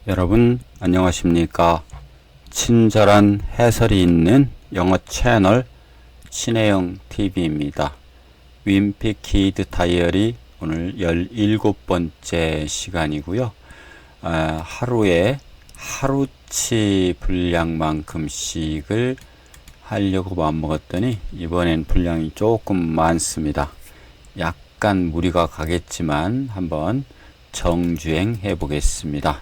여러분 안녕하십니까? 친절한 해설이 있는 영어 채널 신혜영 TV입니다. 윈피 키드 다이어리 오늘 17번째 시간이고요. 하루에 하루치 분량만큼씩을 하려고 마음먹었더니 이번엔 분량이 조금 많습니다. 약간 무리가 가겠지만 한번 정주행 해 보겠습니다.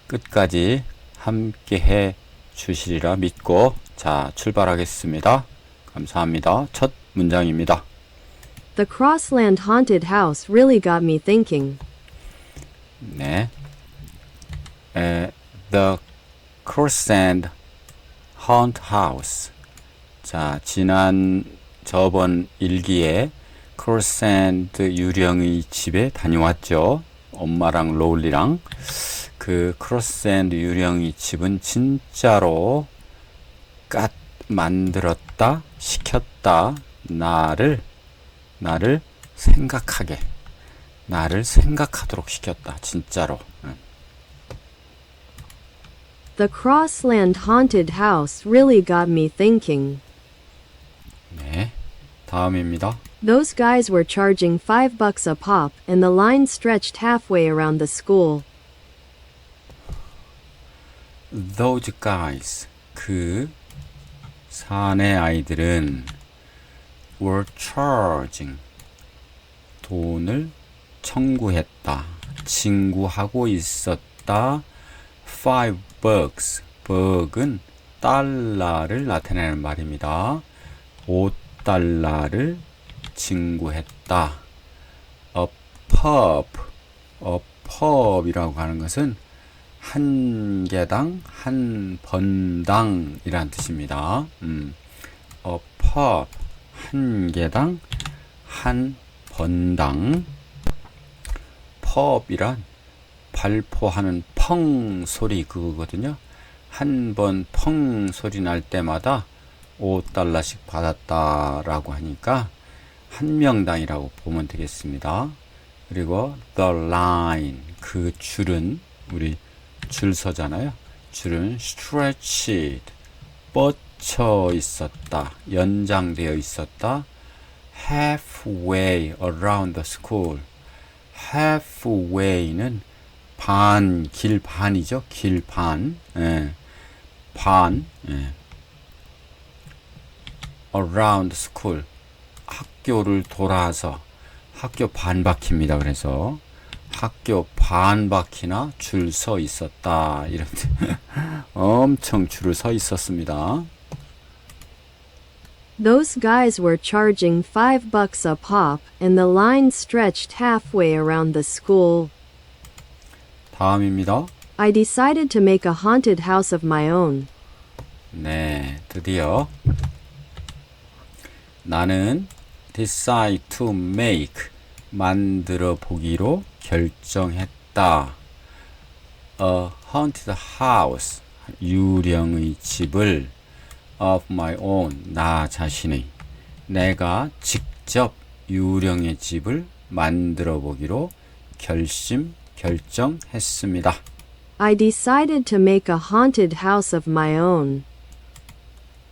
끝까지 함께 해 주시리라 믿고 자 출발하겠습니다. 감사합니다. 첫 문장입니다. The Crossland haunted house really got me thinking. 네. The Crossland Haunted House. 자, 저번 일기에 크로스앤드 유령의 집에 다녀왔죠. 엄마랑 로울리랑. 그 크로스앤드 유령의 집은 진짜로 만들었다, 시켰다, 나를 생각하도록 시켰다, 진짜로. The Crossland haunted house really got me thinking. 네. 다음입니다. Those guys were charging $5 a pop, and the line stretched halfway around the school. Those guys, 그 사내 아이들은 were charging, 돈을 청구했다, 징구하고 있었다. $5, bug은 달러를 나타내는 말입니다. $5를 징구했다. A pub이라고 하는 것은 한 개당, 한 번당 이란 뜻입니다. A pub, 한 개당, 한 번당. pub이란 발포하는 펑 소리 그거거든요. 한 번 펑 소리 날 때마다 $5씩 받았다라고 하니까 한 명당이라고 보면 되겠습니다. 그리고 the line, 그 줄은 우리 줄 서잖아요. 줄은 stretched, 뻗쳐 있었다, 연장되어 있었다. halfway around the school. halfway는 길 반이죠. 길 반. 반. around school. 학교를 돌아서 학교 반바퀴입니다. 그래서 학교 반바퀴나 줄 서 있었다. 이런 엄청 줄을 서 있었습니다. Those guys were charging $5 a pop, and the line stretched halfway around the school. 다음입니다. I decided to make a haunted house of my own. 네, 드디어 나는 decide to make, 만들어 보기로 결정했다. A haunted house, 유령의 집을 of my own, 나 자신의, 내가 직접 유령의 집을 만들어 보기로 결정했습니다. I decided to make a haunted house of my own.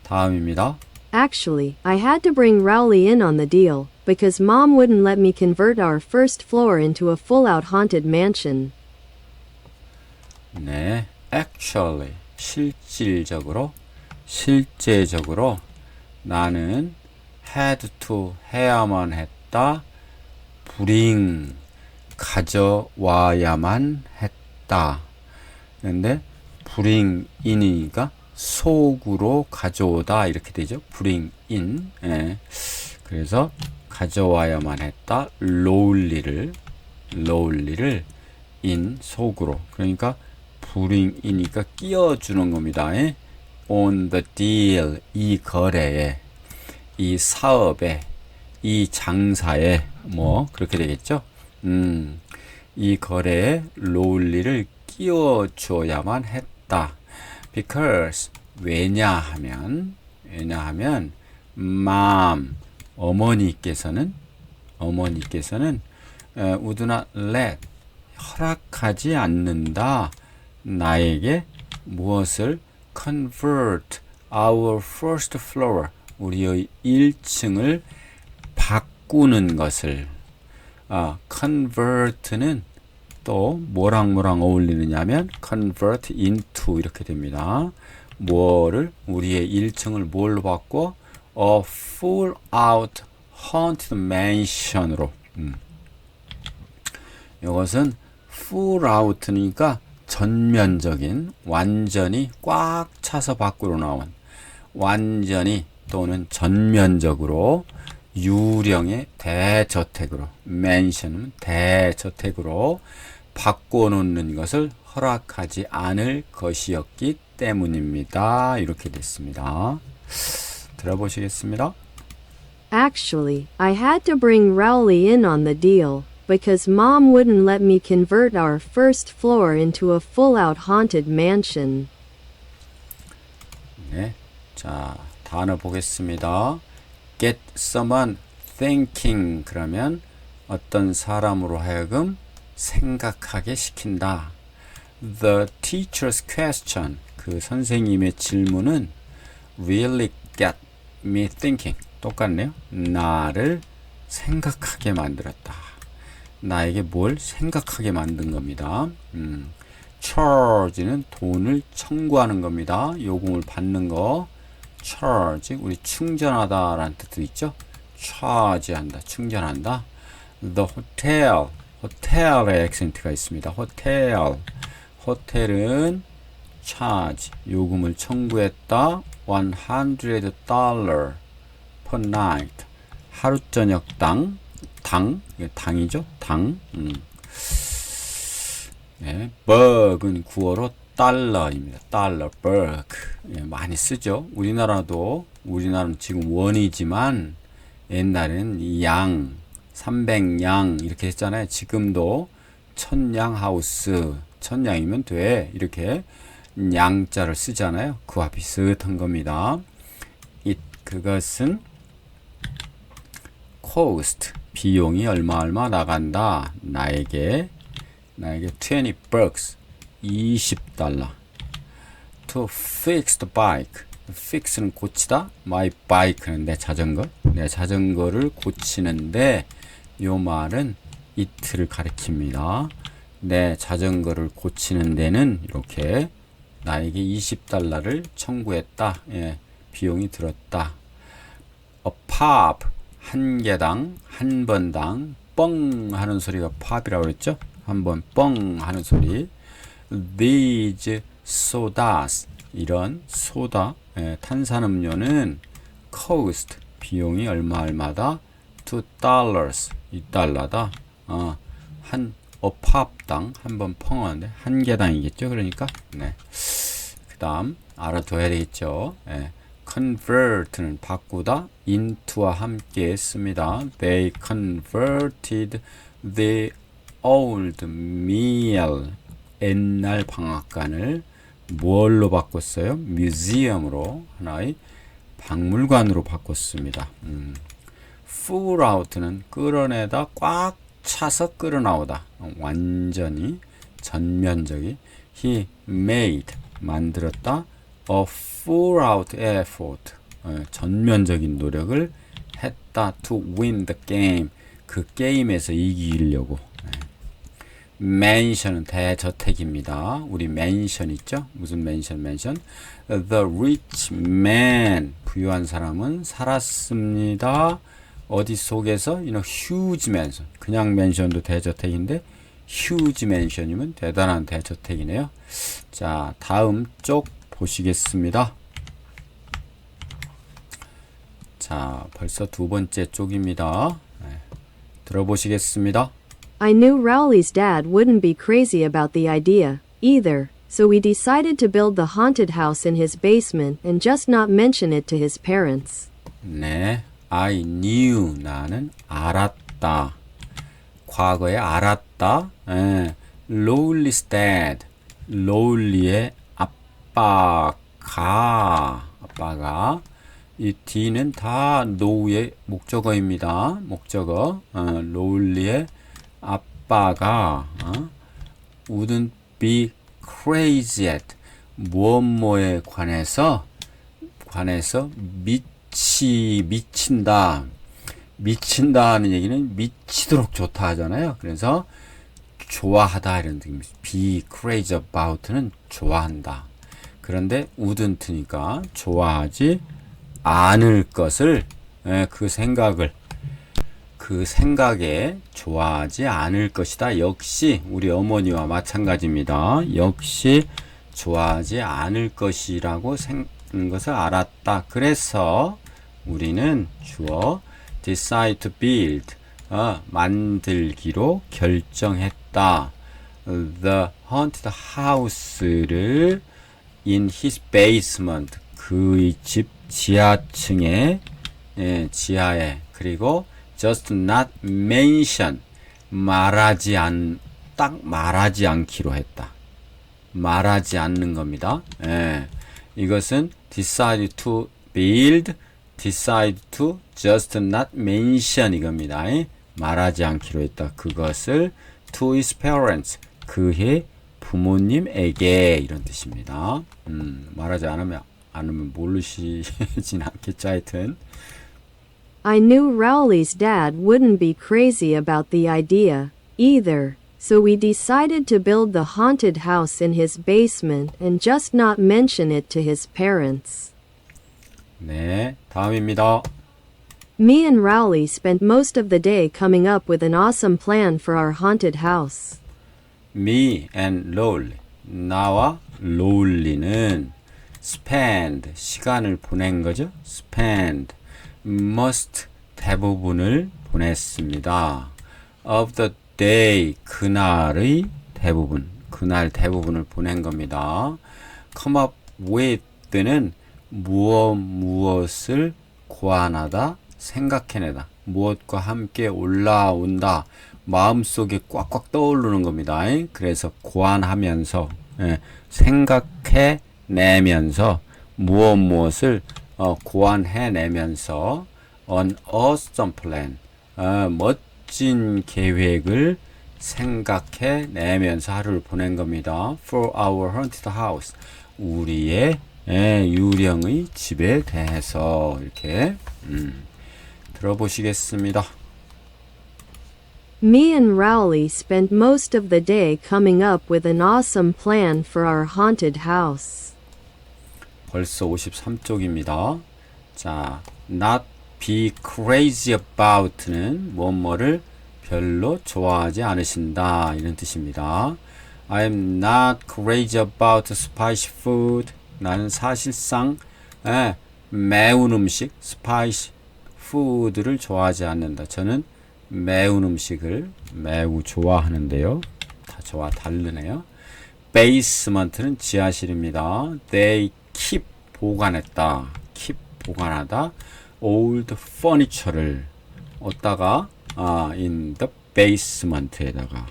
다음입니다. Actually, I had to bring Rowley in on the deal, because Mom wouldn't let me convert our first floor into a full-out haunted mansion. 네, actually, 실제적으로 나는 had to, 해야만 했다. bring, 가져와야만 했다. 그런데 bring in이니까 속으로 가져오다 이렇게 되죠. bring in. 그래서 가져와야만 했다. 롤리를 in, 속으로. 그러니까 bring in이니까 끼워주는 겁니다. on the deal, 이 거래에, 이 사업에, 이 장사에, 뭐 그렇게 되겠죠. 이 거래에 롤리를 끼워줘야만 했다. Because, 왜냐하면 mom, 어머니께서는 would not let, 허락하지 않는다. 나에게 무엇을 convert our first floor, 우리의 1층을 바꾸는 것을. convert는 또 뭐랑 어울리느냐면 convert into 이렇게 됩니다. 뭐를 우리의 1층을 뭘로 바꿔? a full out haunted mansion으로. 이것은 full out니까 전면적인, 완전히 꽉 차서 밖으로 나온, 완전히 또는 전면적으로 유령의 대저택으로, 맨션은 대저택으로 바꿔놓는 것을 허락하지 않을 것이었기 때문입니다. 이렇게 됐습니다. 들어보시겠습니다. Actually, I had to bring Rowley in on the deal, because Mom wouldn't let me convert our first floor into a full-out haunted mansion. 네, 자, 단어 보겠습니다. Get someone thinking, 그러면 어떤 사람으로 하여금 생각하게 시킨다. The teacher's question, 그 선생님의 질문은 really get me thinking. 똑같네요. 나를 생각하게 만들었다. 나에게 뭘 생각하게 만든 겁니다. charge는 돈을 청구하는 겁니다. 요금을 받는 거. charge, 우리 충전하다 라는 뜻도 있죠. charge 한다, 충전한다. The hotel, 호텔의 액센트가 있습니다. 호텔은 charge, 요금을 청구했다. $100 per night, 하루 저녁당, 당이죠. 당. 네, bug은 구어로 달러입니다. 달러, bug. 예, 많이 쓰죠. 우리나라는 지금 원이지만 옛날에는 양, 300양 이렇게 했잖아요. 지금도 1000양 하우스, 1000양이면 돼. 이렇게 양자를 쓰잖아요. 그와 비슷한 겁니다. 그것은 cost, 비용이 얼마 나간다. 나에게 20 bucks, $20. To fix the bike, fix는 고치다, my bike는 내 자전거를 고치는데, 요 말은 it를 가리킵니다. 내 자전거를 고치는 데는 이렇게 나에게 $20를 청구했다. 예, 비용이 들었다. A pop, 한 개당, 한 번당 뻥 하는 소리가 팝이라고 그랬죠. 한 번 뻥 하는 소리. These sodas, 이런 소다, 탄산음료는 cost, 비용이 얼마다? $2, $2다. 한 a pop당, 한 번 펑하는데 한 개당이겠죠. 그러니까 네. 그 다음 알아둬야 되겠죠. convert는 바꾸다, into와 함께 했습니다. They converted the old mill, 옛날 방앗간을 뭘로 바꿨어요? museum으로, 하나의 박물관으로 바꿨습니다. full out는 끌어내다, 꽉 차서 끌어나오다, 완전히 전면적이. He made, 만들었다. A full out effort, 전면적인 노력을 했다. To win the game, 그 게임에서 이기려고. 맨션은 대저택입니다. 우리 맨션 있죠? 무슨 맨션? The rich man, 부유한 사람은 살았습니다. 어디 속에서? huge mansion. 그냥 맨션도 대저택인데 huge mansion이면 대단한 대저택이네요. 자, 다음 쪽 보시겠습니다. 자, 벌써 두 번째 쪽입니다. 들어보시겠습니다. I knew Rowley's dad wouldn't be crazy about the idea, either, so we decided to build the haunted house in his basement and just not mention it to his parents. 네, I knew, 나는 알았다. 과거에 알았다. Rowley's dad, Rowley의 아빠가, 이 D는 다 know의 목적어입니다. 목적어. Rowley의 아빠가 wouldn't be crazy at 무엇뭐에 관해서 미친다. 미친다 하는 얘기는 미치도록 좋다 하잖아요. 그래서 좋아하다 이런 느낌입니다. be crazy about는 좋아한다. 그런데 wouldn't니까 좋아하지 않을 것을 그 생각에 좋아하지 않을 것이다. 역시 우리 어머니와 마찬가지입니다. 역시 좋아하지 않을 것이라고 것을 알았다. 그래서 우리는 주어 decide to build 만들기로 결정했다. The haunted house를 in his basement 그의 집 지하층에 지하에 그리고 just not mention 딱 말하지 않기로 했다. 말하지 않는 겁니다. 이것은 decide to build, decide to just not mention 이겁니다. 말하지 않기로 했다. 그것을 to his parents 그의 부모님에게 이런 뜻입니다. 말하지 않으면 모르시진 않겠죠. 하여튼 I knew Rowley's dad wouldn't be crazy about the idea, either, so we decided to build the haunted house in his basement and just not mention it to his parents. 네, 다음입니다. Me and Rowley spent most of the day coming up with an awesome plan for our haunted house. Me and Lowly 나와 롤리는 spend 시간을 보낸 거죠. spend most 대부분을 보냈습니다. of the day 그날 대부분을 보낸 겁니다. come up with는 무엇을 고안하다 생각해내다 무엇과 함께 올라온다 마음속에 꽉꽉 떠오르는 겁니다. 그래서 고안하면서 생각해내면서 무엇을 고안해내면서 an awesome plan 멋진 계획을 생각해내면서 하루를 보낸 겁니다. For our haunted house 우리의 유령의 집에 대해서 이렇게 들어보시겠습니다. Me and Rowley spent most of the day coming up with an awesome plan for our haunted house. 벌써 53쪽입니다. 자, not be crazy about는 뭐뭐를 별로 좋아하지 않으신다 이런 뜻입니다. I'm not crazy about spicy food. 나는 사실상 매운 음식, spicy food를 좋아하지 않는다. 저는 매운 음식을 매우 좋아하는데요. 다 저와 다르네요. basement는 지하실입니다. They keep 보관했다. keep 보관하다. old furniture를 어디다가 in the basement에다가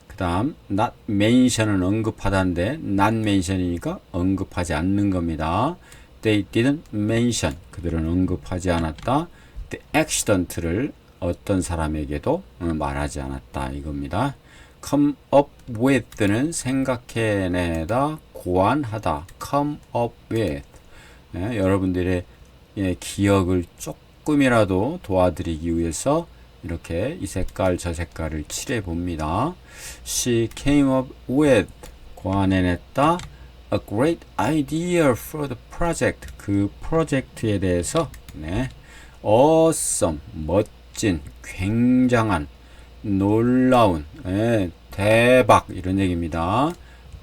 그 다음 not mention은 언급하다인데 not mention이니까 언급하지 않는 겁니다. They didn't mention 그들은 언급하지 않았다. The accident를 어떤 사람에게도 말하지 않았다 이겁니다. come up with는 생각해내다 고안하다. come up with 여러분들의 기억을 조금이라도 도와드리기 위해서 이렇게 이 색깔 저 색깔을 칠해 봅니다. She came up with 고안해냈다. A great idea for the project 그 프로젝트에 대해서 awesome 멋진 굉장한 놀라운 대박 이런 얘기입니다.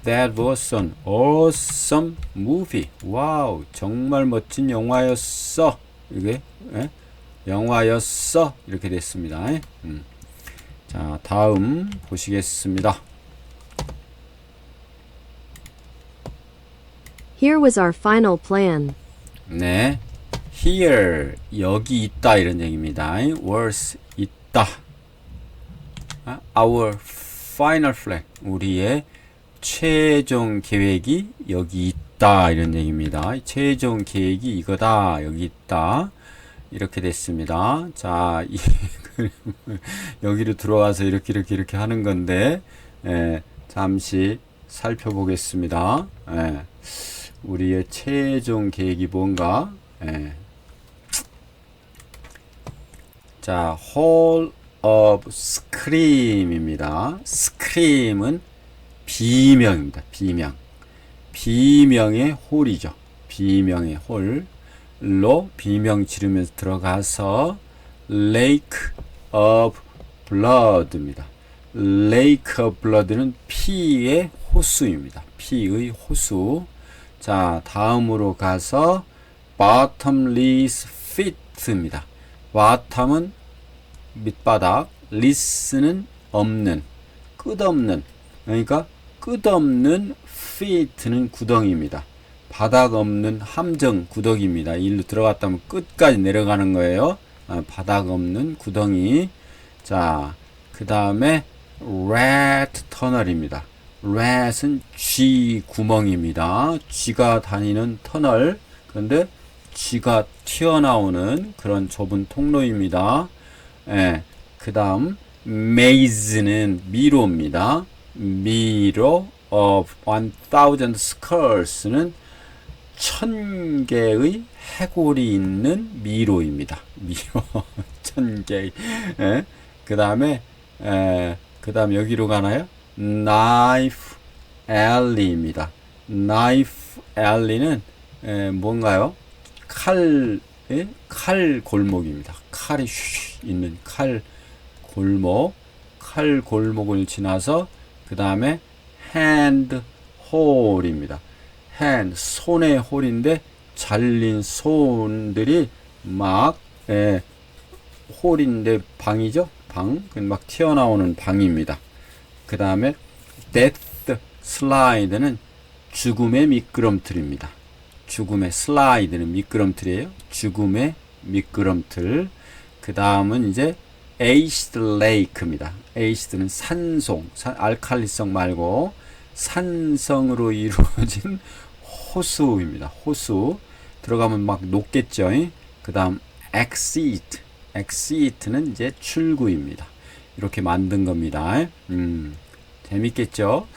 That was an awesome movie. 와우 정말 멋진 영화였어. 이게 영화였어 이렇게 됐습니다. 자 다음 보시겠습니다. Here was our final plan. 네, here 여기 있다 이런 얘기입니다. was 있다. Our final plan 우리의 최종 계획이 여기 있다 이런 얘기입니다. 최종 계획이 이거다 여기 있다 이렇게 됐습니다. 자, 여기로 들어와서 이렇게 하는 건데 잠시 살펴보겠습니다. 예. 우리의 최종 계획이 뭔가? 예. 자, hall of scream입니다. scream은 비명입니다. 비명. 비명의 홀이죠. 비명의 홀로 비명 지르면서 들어가서 lake of blood입니다. lake of blood는 피의 호수입니다. 피의 호수. 자, 다음으로 가서 bottomless pit입니다. bottom은 밑바닥, less는 없는, 끝없는, 그러니까 끝없는 pit는 구덩이입니다. 바닥 없는 함정 구덩이입니다. 일로 들어갔다면 끝까지 내려가는 거예요. 바닥 없는 구덩이. 자, 그 다음에 rat 터널입니다. rat은 쥐 구멍입니다. 쥐가 다니는 터널. 그런데 쥐가 튀어나오는 그런 좁은 통로입니다. 예, 그 다음 maze는 미로입니다. 미로 of 1000 skulls,는 1000개의 해골이 있는 미로입니다. 미로 1000개. 예, 그 다음에 여기로 가나요? knife alley입니다. knife alley는 뭔가요? 칼 골목입니다. 칼이 있는 칼 골목. 칼 골목을 지나서 그 다음에 hand hole입니다. hand 손의 홀인데 잘린 손들이 막 홀인데 방이죠. 방. 막 튀어나오는 방입니다. 그 다음에 death slide는 죽음의 미끄럼틀입니다. 죽음의 슬라이드는 미끄럼틀이에요. 죽음의 미끄럼틀. 그 다음은 이제 acid lake입니다. acid는 산성, 알칼리성 말고 산성으로 이루어진 호수입니다. 호수. 들어가면 막 녹겠죠. 그 다음 exit. exit는 이제 출구입니다. 이렇게 만든 겁니다. 재밌겠죠?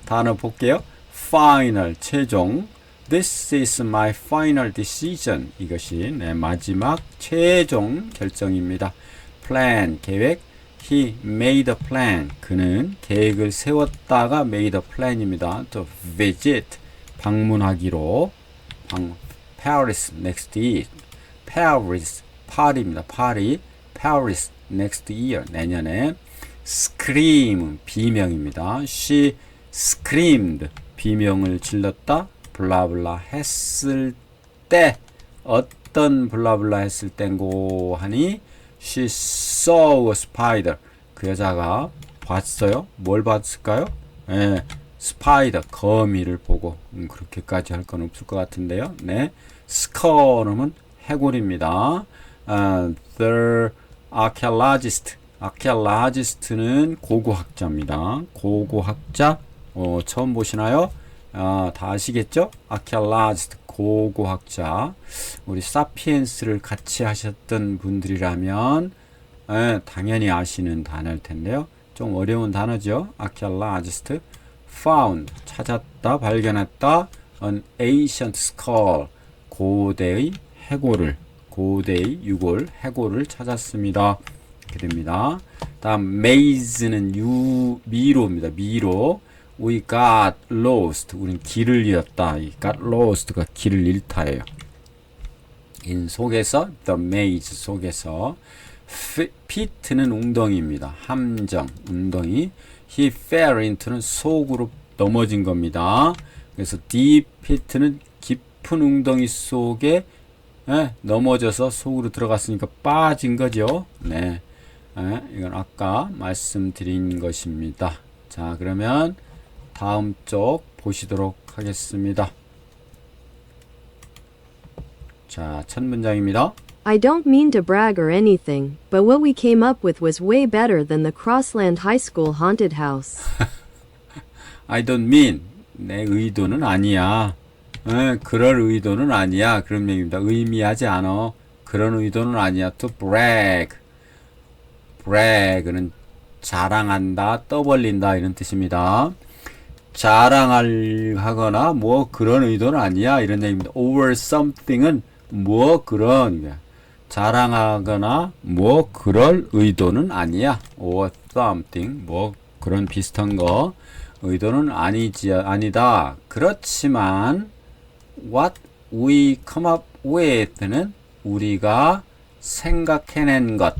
단어 볼게요. final, 최종. This is my final decision. 이것이 내 마지막 최종 결정입니다. plan, 계획. He made a plan. 그는 계획을 세웠다가 made a plan입니다. To visit, 방문하기로. Paris next year. Paris, 파리입니다. 파리. Paris next year. 내년에. Scream, 비명입니다. She screamed. 비명을 질렀다. 블라블라 했을 때, 어떤 블라블라 했을 땐고 하니, she saw a spider. 그 여자가 봤어요. 뭘 봤을까요? 스파이더, 거미를 보고. 그렇게까지 할 건 없을 것 같은데요. 네. 스커럼은 해골입니다. The archaeologist. archaeologist는 고고학자입니다. 고고학자. 처음 보시나요? 다 아시겠죠? archaeologist, 고고학자. 우리 사피엔스를 같이 하셨던 분들이라면 당연히 아시는 단어일 텐데요. 좀 어려운 단어죠. archaeologist. found, 찾았다, 발견했다. an ancient skull, 고대의 해골을, 고대의 유골, 해골을 찾았습니다. 이렇게 됩니다. 다음 maze는 미로입니다. 미로. We got lost. 우린 길을 잃었다. 이 got lost가 길을 잃다예요. in 속에서, the maze 속에서. pit는 웅덩이입니다. 함정, 웅덩이. He fell into는 속으로 넘어진 겁니다. 그래서 deep pit는 깊은 웅덩이 속에 넘어져서 속으로 들어갔으니까 빠진 거죠. 네, 이건 아까 말씀드린 것입니다. 자, 그러면 다음 쪽 보시도록 하겠습니다. 자, 첫 문장입니다. I don't mean to brag or anything, but what we came up with was way better than the Crossland High School haunted house. I don't mean, 내 의도는 아니야. 그럴 의도는 아니야. 그런 얘기입니다. 의미하지 않아. 그런 의도는 아니야. To brag. brag는 자랑한다, 떠벌린다 이런 뜻입니다. 자랑하거나 뭐 그런 의도는 아니야 이런 얘기입니다. over something은 뭐 그런 자랑하거나 뭐 그럴 의도는 아니야. over something 뭐 그런 비슷한 거 의도는 아니다. 그렇지만 what we come up with는 우리가 생각해낸 것,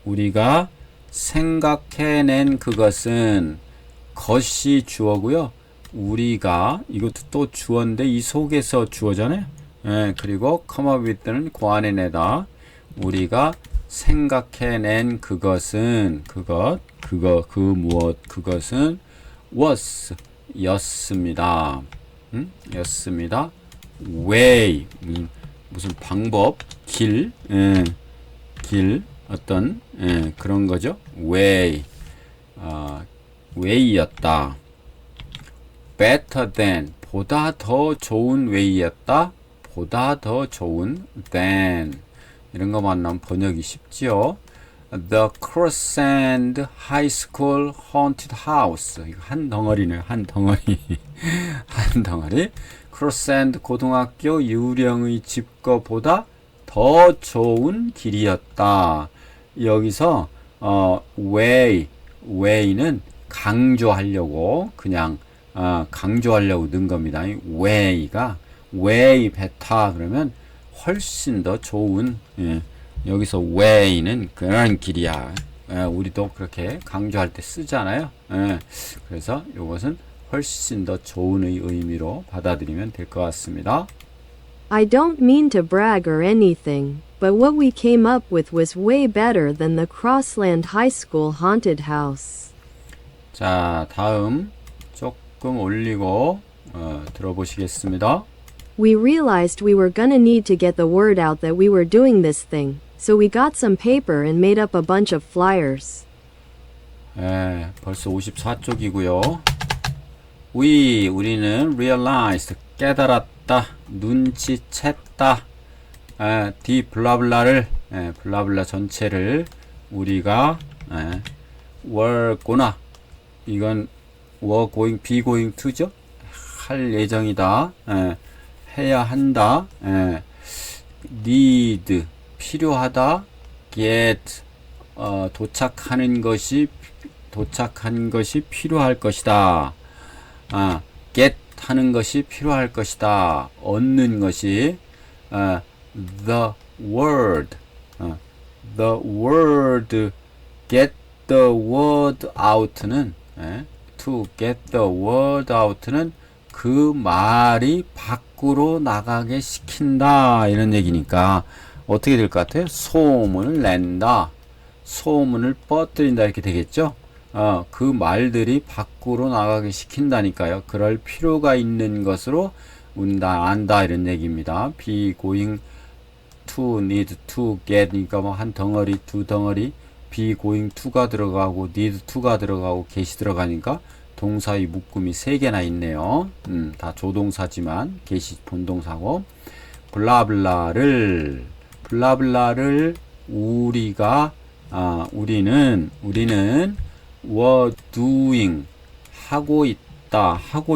우리가 생각해낸 그것은 것이 주어고요. 우리가 이것도 또 주어인데 이 속에서 주어잖아요. 예, 그리고 come up with는 그 안에 내다. 우리가 생각해낸 그것은 그것은 was 였습니다. 였습니다. way 무슨 방법, 길, 어떤 그런 거죠. way way였다. better than 보다 더 좋은 way였다. 보다 더 좋은 than 이런 거 만나면 번역이 쉽지요. The Crescent High School Haunted House 한 덩어리네요. 한 덩어리 한 덩어리. 크로스앤드 고등학교 유령의 집거보다 더 좋은 길이었다. 여기서 way는 강조하려고 그냥 강조하려고 넣은 겁니다. way가 way better 그러면 훨씬 더 좋은 여기서 way는 그런 길이야. 우리도 그렇게 강조할 때 쓰잖아요. 그래서 이것은 훨씬 더 좋은 의미로 받아들이면 될 것 같습니다. I don't mean to brag or anything, but what we came up with was way better than the Crossland High School haunted house. 자, 다음 조금 올리고 들어보시겠습니다. We realized we were gonna need to get the word out that we were doing this thing, so we got some paper and made up a bunch of flyers. 벌써 54쪽이고요. 우리는 realized 깨달았다, 눈치챘다. 디 블라블라를 블라블라 전체를 우리가 were구나. 이건 were going, be going to죠. 할 예정이다. 해야 한다. need 필요하다. get 도착한 것이 필요할 것이다. get 하는 것이 필요할 것이다. 얻는 것이 the word get the word out는 to get the word out는 그 말이 밖으로 나가게 시킨다 이런 얘기니까 어떻게 될 것 같아요? 소문을 낸다, 소문을 뻗들인다 이렇게 되겠죠. 그 말들이 밖으로 나가게 시킨다니까요. 그럴 필요가 있는 것으로 안다 이런 얘기입니다. be going to, need to, get 그러니까 뭐 한 덩어리, 두 덩어리, be going to가 들어가고 need to가 들어가고 get이 들어가니까 동사의 묶음이 3개나 있네요. 다 조동사지만 get이 본동사고 블라블라를 우리는 were doing 하고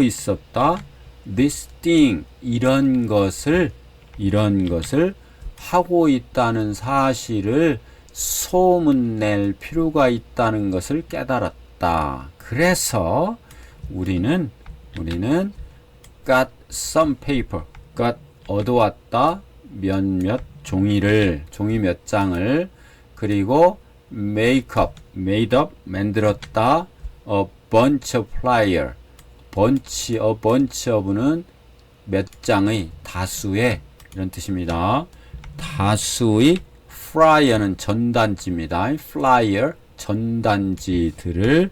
있었다. this thing 이런 것을 하고 있다는 사실을 소문낼 필요가 있다는 것을 깨달았다. 그래서 우리는 got some paper, 얻어왔다. 몇몇 종이 몇 장을 그리고 made up 만들었다. a bunch of flyer, bunch of는 몇 장의 다수의 이런 뜻입니다. 다수의 flyer는 전단지입니다. flyer 전단지들을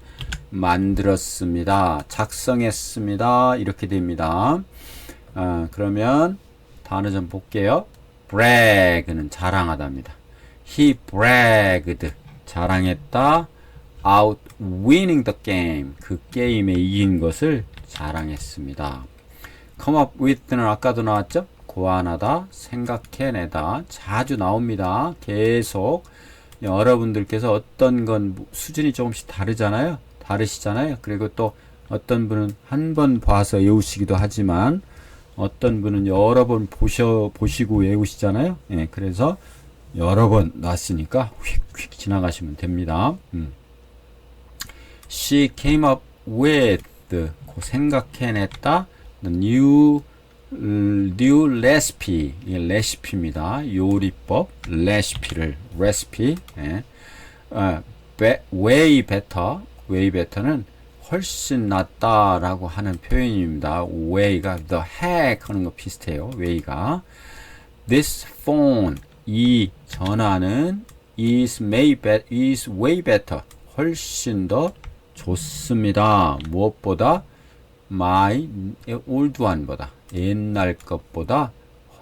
만들었습니다. 작성했습니다. 이렇게 됩니다. 그러면 단어 좀 볼게요. brag는 자랑하다입니다. He bragged 자랑했다. out winning the game 그 게임에 이긴 것을 자랑했습니다. come up with는 아까도 나왔죠? 고안하다, 생각해내다 자주 나옵니다. 계속 여러분들께서 어떤 건 수준이 조금씩 다르시잖아요. 그리고 또 어떤 분은 한 번 봐서 외우시기도 하지만 어떤 분은 여러 번 보시고 외우시잖아요. 예, 그래서 여러 번 놨으니까 휙휙 지나가시면 됩니다. She came up with 생각해냈다 the new recipe. 이게 레시피입니다. 요리법 레시피를 recipe. 예. way better는 훨씬 낫다라고 하는 표현입니다. way가 the heck 하는 거 비슷해요. way가 this phone 이 전화는 is way better 훨씬 더 좋습니다. 무엇보다 my old one보다 옛날 것보다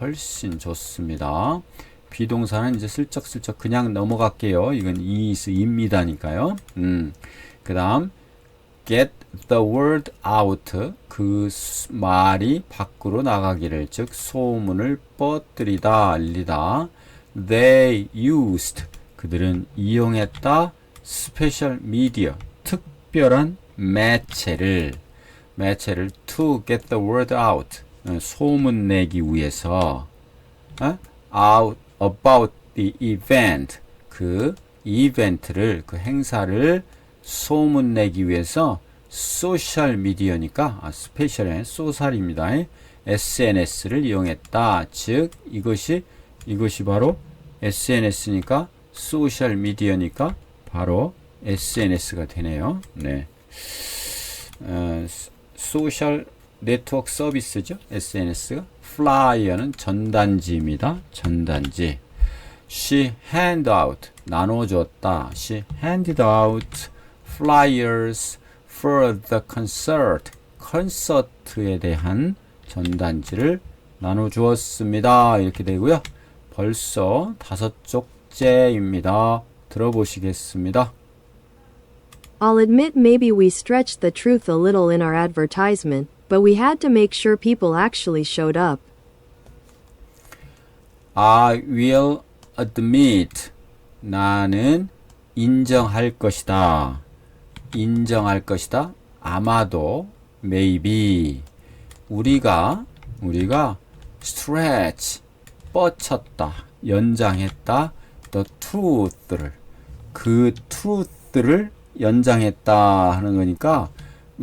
훨씬 좋습니다. 비동사는 이제 슬쩍슬쩍 그냥 넘어갈게요. 이건 is입니다니까요. 그 다음 get the word out 그 말이 밖으로 나가기를 즉 소문을 뻗들이다 알리다. They used 그들은 이용했다 special media 특별한 매체를 to get the word out 소문 내기 위해서 out about the event 그 이벤트를 그 행사를 소문 내기 위해서 소셜 미디어니까 스페셜의 소셜입니다. SNS를 이용했다. 즉 이것이 바로 SNS니까 소셜 미디어니까 바로 SNS가 되네요. 네. 소셜 네트워크 서비스죠. SNS가. 플라이어는 전단지입니다. 전단지. She handed out 나눠줬다. She handed out flyers for the concert. 콘서트에 대한 전단지를 나눠주었습니다. 이렇게 되고요. 벌써 5쪽째입니다. 들어보시겠습니다. I'll admit maybe we stretched the truth a little in our advertisement, but we had to make sure people actually showed up. I will admit 나는 인정할 것이다. 인정할 것이다. 아마도 maybe 우리가 stretch 뻗쳤다. 연장했다. the truth를 그 truth를 연장했다 하는 거니까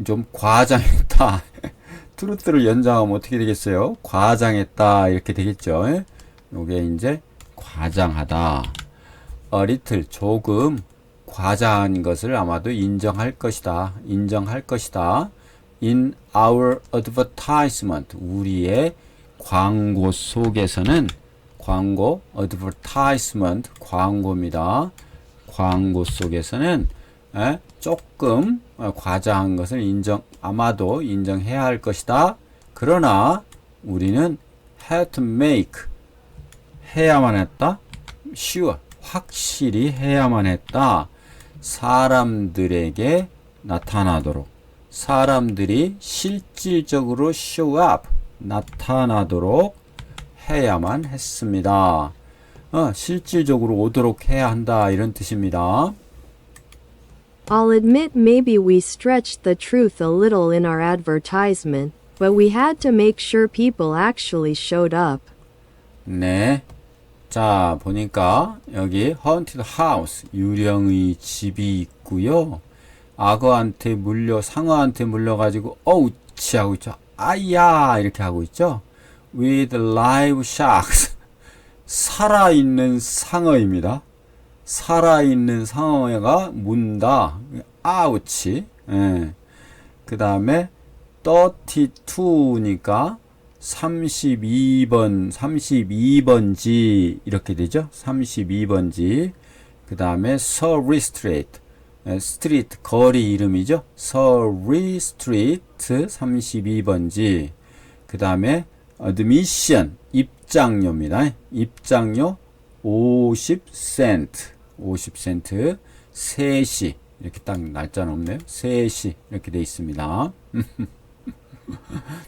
좀 과장했다. truth를 연장하면 어떻게 되겠어요? 과장했다 이렇게 되겠죠. 요게 이제 과장하다. a little 조금 과장한 것을 아마도 인정할 것이다. 인정할 것이다. in our advertisement 우리의 광고 속에서는 광고 advertisement 광고입니다. 광고 속에서는 조금 과장한 것을 아마도 인정해야 할 것이다. 그러나 우리는 had to make 해야만 했다. sure 확실히 해야만 했다. 사람들에게 나타나도록 사람들이 실질적으로 show up 나타나도록 해야만 했습니다. 실질적으로 오도록 해야 한다 이런 뜻입니다. I'll admit maybe we stretched the truth a little in our advertisement, but we had to make sure people actually showed up. 네. 자, 보니까 여기 haunted house 유령의 집이 있고요. 악어한테 상어한테 물려가지고 어우치 하고 있죠. 아야 이렇게 하고 있죠. With live sharks 살아있는 상어입니다. 살아있는 상어가 문다. 아우치. 예. 그 다음에 32니까 32번지 이렇게 되죠. 32번지. 그 다음에 Surrey Street. 스트리트 거리 이름이죠. Surrey Street 32번지. 그 다음에 Admission 입장료입니다. 입장료 50센트. 50센트. 3시. 이렇게 딱 날짜는 없네요. 3시. 이렇게 돼 있습니다.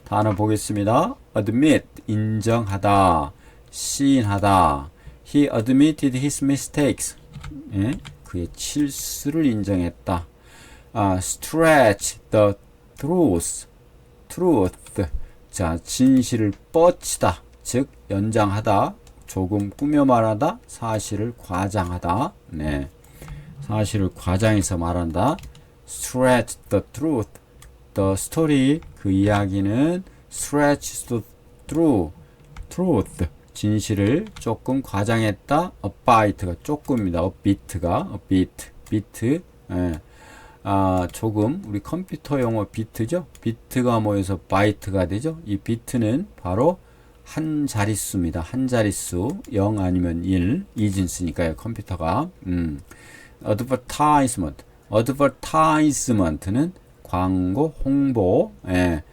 단어 보겠습니다. admit. 인정하다. 시인하다. He admitted his mistakes. 예? 그의 실수를 인정했다. stretch the truth, truth. 자, 진실을 뻗치다, 즉 연장하다, 조금 꾸며 말하다, 사실을 과장하다. 네, 사실을 과장해서 말한다. stretch the truth, the story. 그 이야기는 stretch the truth. 진실을 조금 과장했다. a bit가 조금입니다. a bit. 예. 조금, 우리 컴퓨터 용어 비트죠? 비트가 모여서 바이트가 되죠? 이 비트는 바로 한 자릿수입니다. 한 자릿수, 0 아니면 1, 이진수니까요, 컴퓨터가. advertisement는 광고, 홍보, 예,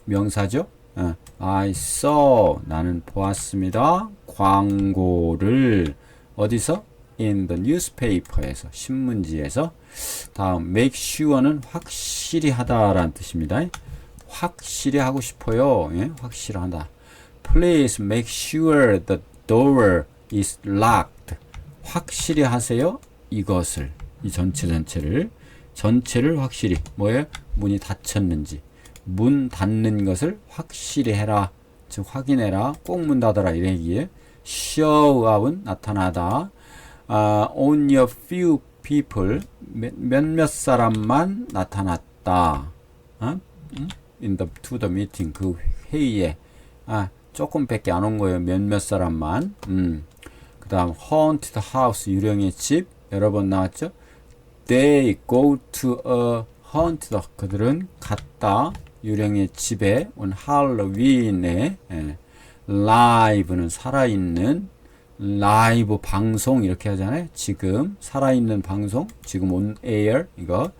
명사죠? I saw, 나는 보았습니다. 광고를, 어디서? in the newspaper에서, 신문지에서. 다음, make sure는 확실히 하다라는 뜻입니다. 확실히 하고 싶어요. 예? 확실하다. Please make sure the door is locked. 확실히 하세요. 이것을, 이 전체를 확실히, 뭐예요? 문이 닫혔는지, 문 닫는 것을 확실히 해라. 즉 확인해라. 꼭 문 닫아라. 이 얘기에 show up은 나타나다. only a few people, 몇몇 사람만 나타났다. to the meeting, 그 회의에. 조금밖에 안 온 거예요. 몇몇 사람만. 그 다음, haunted house, 유령의 집. 여러 번 나왔죠? They go to a haunted, 그들은 갔다. 유령의 집에 온 할로윈에. live는 살아있는, 라이브 방송 이렇게 하잖아요. 지금 살아있는 방송, 지금 on air 이거.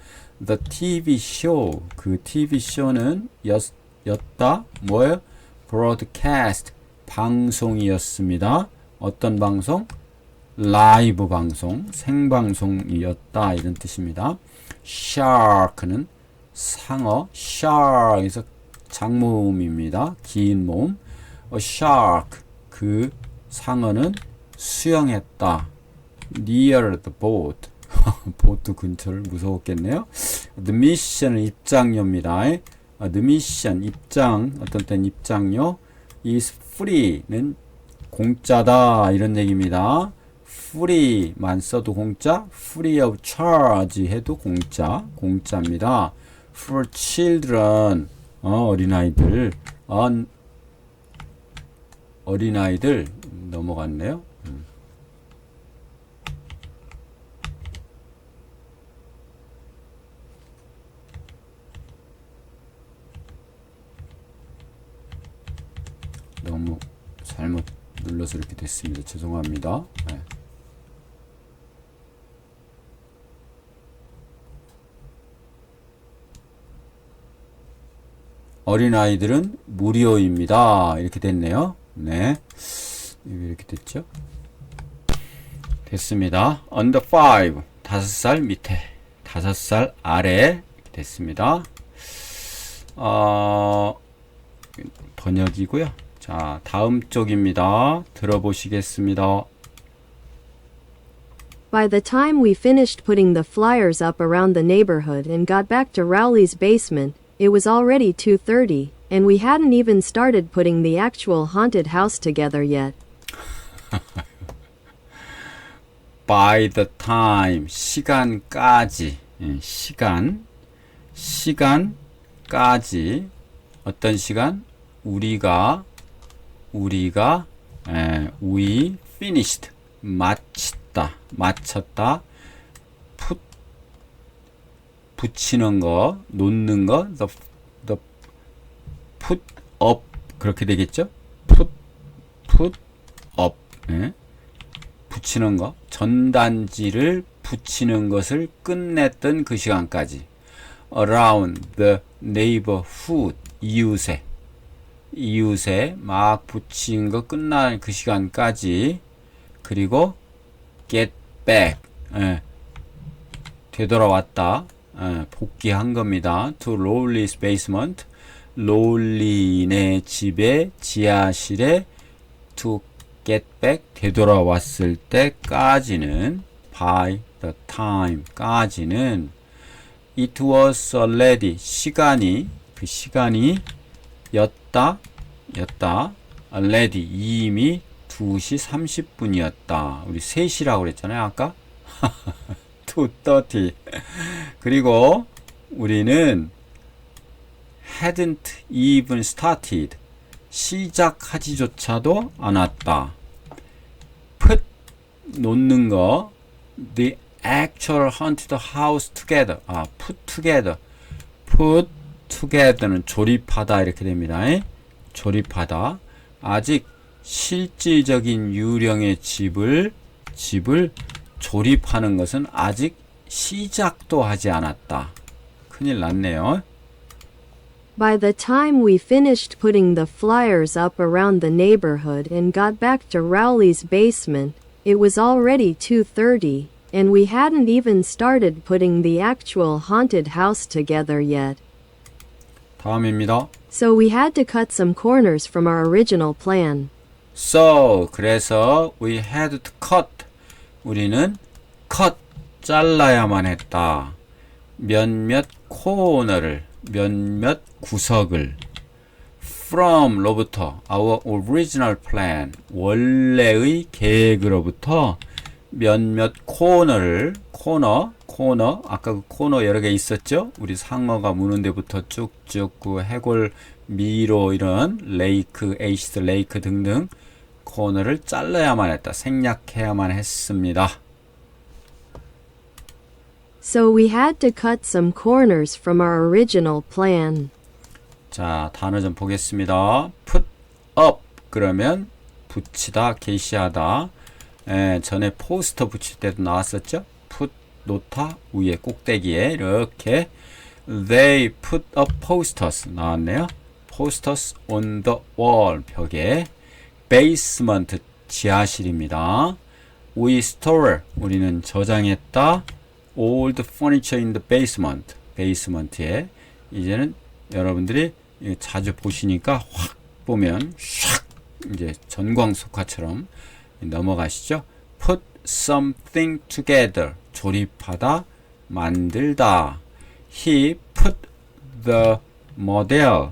The TV show, 그 TV show는 였다. 뭐예요? broadcast, 방송이었습니다. 어떤 방송? 라이브 방송, 생방송이었다 이런 뜻입니다. shark는 상어, shark에서 장모음입니다. 긴 모음. A shark, 그 상어는 수영했다. near the boat, 보트 근처를 무서웠겠네요. The mission은 입장료입니다. The mission, 입장, 어떤 땐 입장료. is free는 공짜다 이런 얘기입니다. free만 써도 공짜, free of charge 해도 공짜입니다. for children, 어린아이들 넘어갔네요. 너무 잘못 눌러서 이렇게 됐습니다. 죄송합니다. 네. 어린아이들은 무료입니다. 이렇게 됐네요. 네. 이렇게 됐죠? 됐습니다. under 5, 5살 밑에, 5살 아래 됐습니다. 번역이고요. 자, 다음 쪽입니다. 들어보시겠습니다. By the time we finished putting the flyers up around the neighborhood and got back to Rowley's basement, it was already 2:30, and we hadn't even started putting the actual haunted house together yet. By the time, 시간까지, 시간까지, 어떤 시간? we finished, 마쳤다, 붙이는 거, 놓는 거, the put up, 그렇게 되겠죠? put up, 붙이는 거, 전단지를 붙이는 것을 끝냈던 그 시간까지. around the neighborhood, 이웃에 막 붙인 거 끝난 그 시간까지. 그리고 get back, 되돌아왔다, 복귀한 겁니다. to Lowry's basement, 롤리네 집에, 지하실에, to get back, 되돌아왔을 때까지는, by the time 까지는, it was already, 시간이 그 시간이 였다. already 이미 2시 30분이었다. 우리 3시라고 그랬잖아요, 아까. 2:30. 그리고 우리는 hadn't even started. 시작하지조차도 않았다. put 놓는 거. the actual haunted house together. put together. put together는 조립하다 이렇게 됩니다. 조립하다. 아직 실질적인 유령의 집을 조립하는 것은 아직 시작도 하지 않았다. 큰일 났네요. By the time we finished putting the flyers up around the neighborhood and got back to Rowley's basement, it was already 2:30, and we hadn't even started putting the actual haunted house together yet. 다음입니다. So we had to cut some corners from our original plan. So, 그래서 we had to cut. 우리는 cut, 잘라야만 했다. 몇몇 코너를, 몇몇 구석을 from로부터 our original plan, 원래의 계획으로부터 몇몇 코너를, 코너, 아까 그 코너 여러 개 있었죠? 우리 상어가 무는 데부터 쭉쭉 그 해골, 미로 이런 레이크, 에이시드 레이크 등등 코너를 잘라야만 했다. 생략해야만 했습니다. So we had to cut some corners from our original plan. 자, 단어 좀 보겠습니다. put up 그러면 붙이다, 게시하다. 전에 포스터 붙일 때도 나왔었죠? put 놓다 위에 꼭대기에 이렇게 they put up posters 나왔네요. posters on the wall 벽에 basement 지하실입니다. we store 우리는 저장했다. old furniture in the basement basement에 이제는 여러분들이 자주 보시니까 확 보면 샥 이제 전광석화처럼 넘어가시죠. put something together 조립하다 만들다. he put the model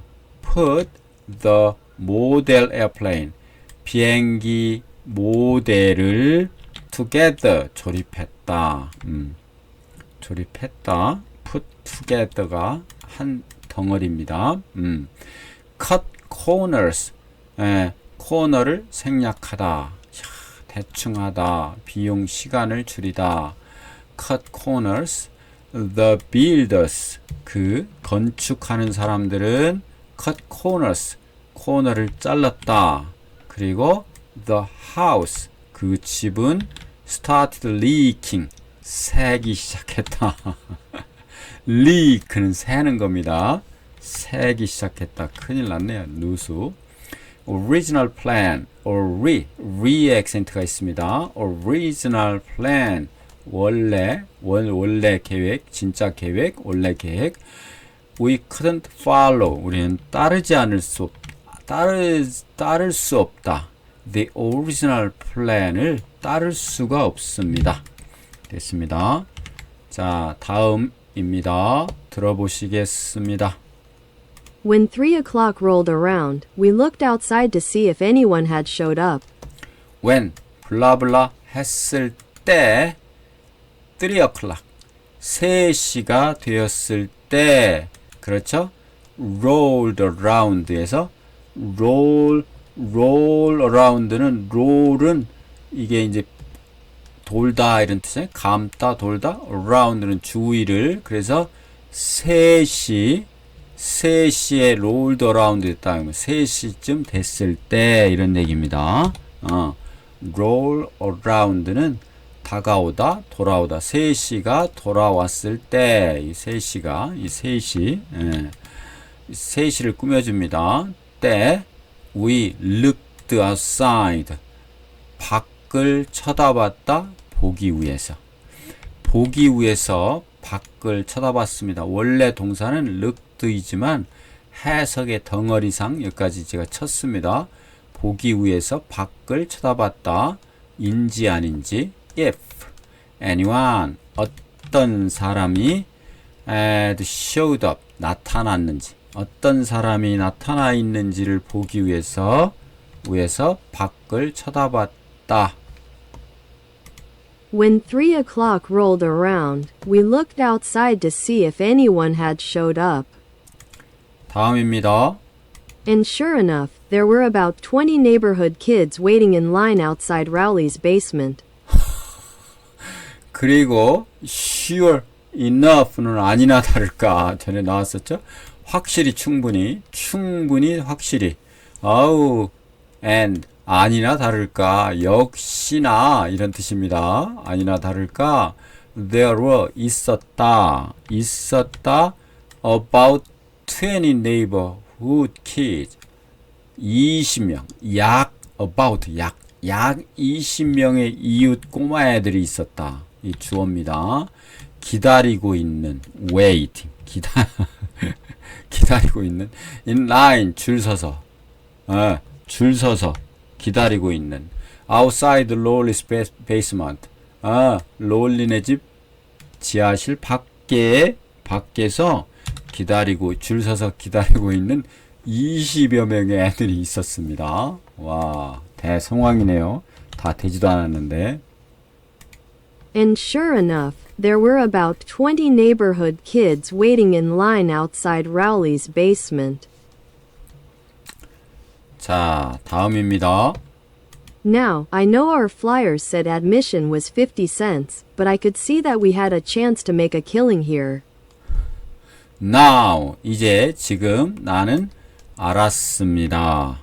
airplane 비행기 모델을 together 조립했다. 조립했다. put together가 한 덩어리입니다. cut corners 코너를 생략하다. 대충 하다. 비용 시간을 줄이다. cut corners. the builders 그 건축하는 사람들은 cut corners 코너를 잘랐다. 그리고 the house 그 집은 started leaking 새기 시작했다. leak는 새는 겁니다. 새기 시작했다. 큰일 났네요. 누수. original plan re 액센트가 있습니다. original plan 원래 계획, 진짜 계획, 원래 계획. we couldn't follow 우리는 따를 수 없다. the original plan을 따를 수가 없습니다. 됐습니다. 자, 다음입니다. 들어보시겠습니다. When 3 o'clock rolled around, we looked outside to see if anyone had showed up. when 블라블라 했을 때 3 o'clock 3시가 되었을 때 그렇죠? rolled around에서 roll around는 roll은 이게 이제 돌다 이런 뜻이에요. 감다 돌다 around는 주위를 그래서 3시에 rolled around 됐다. 3시쯤 됐을 때 이런 얘기입니다. roll around는 다가오다 돌아오다 3시가 돌아왔을 때 이 3시를 꾸며줍니다. 때 we looked outside 밖을 쳐다봤다 보기 위해서 밖을 쳐다봤습니다. 원래 동사는 looked이지만 해석의 덩어리상 여기까지 제가 쳤습니다. 보기 위해서 밖을 쳐다봤다. 인지 아닌지 if anyone 어떤 사람이 had showed up 나타났는지 어떤 사람이 나타나 있는지를 보기 위해서 밖을 쳐다봤다. When 3 o'clock rolled around, we looked outside to see if anyone had showed up. 다음입니다. And sure enough, there were about 20 neighborhood kids waiting in line outside Rowley's basement. 그리고 sure enough는 아니나 다를까 전에 나왔었죠. 확실히 충분히 확실히 and 아니나 다를까 역시나 이런 뜻입니다. 아니나 다를까 there were 있었다 about 20 neighborhood kids 20명 약 20명의 이웃 꼬마애들이 있었다. 이 주어입니다. 기다리고 있는 waiting 기다리고 있는 in line 줄 서서 기다리고 있는 outside Lowry's basement 롤리네 집 지하실 밖에서 줄 서서 기다리고 있는 20여 명의 애들이 있었습니다. 와, 대성황이네요. 다 되지도 않았는데. And sure enough, there were about 20 neighborhood kids waiting in line outside Rowley's basement. 자, 다음입니다. Now, I know our flyers said admission was 50 cents, but I could see that we had a chance to make a killing here. Now, 지금 나는 알았습니다.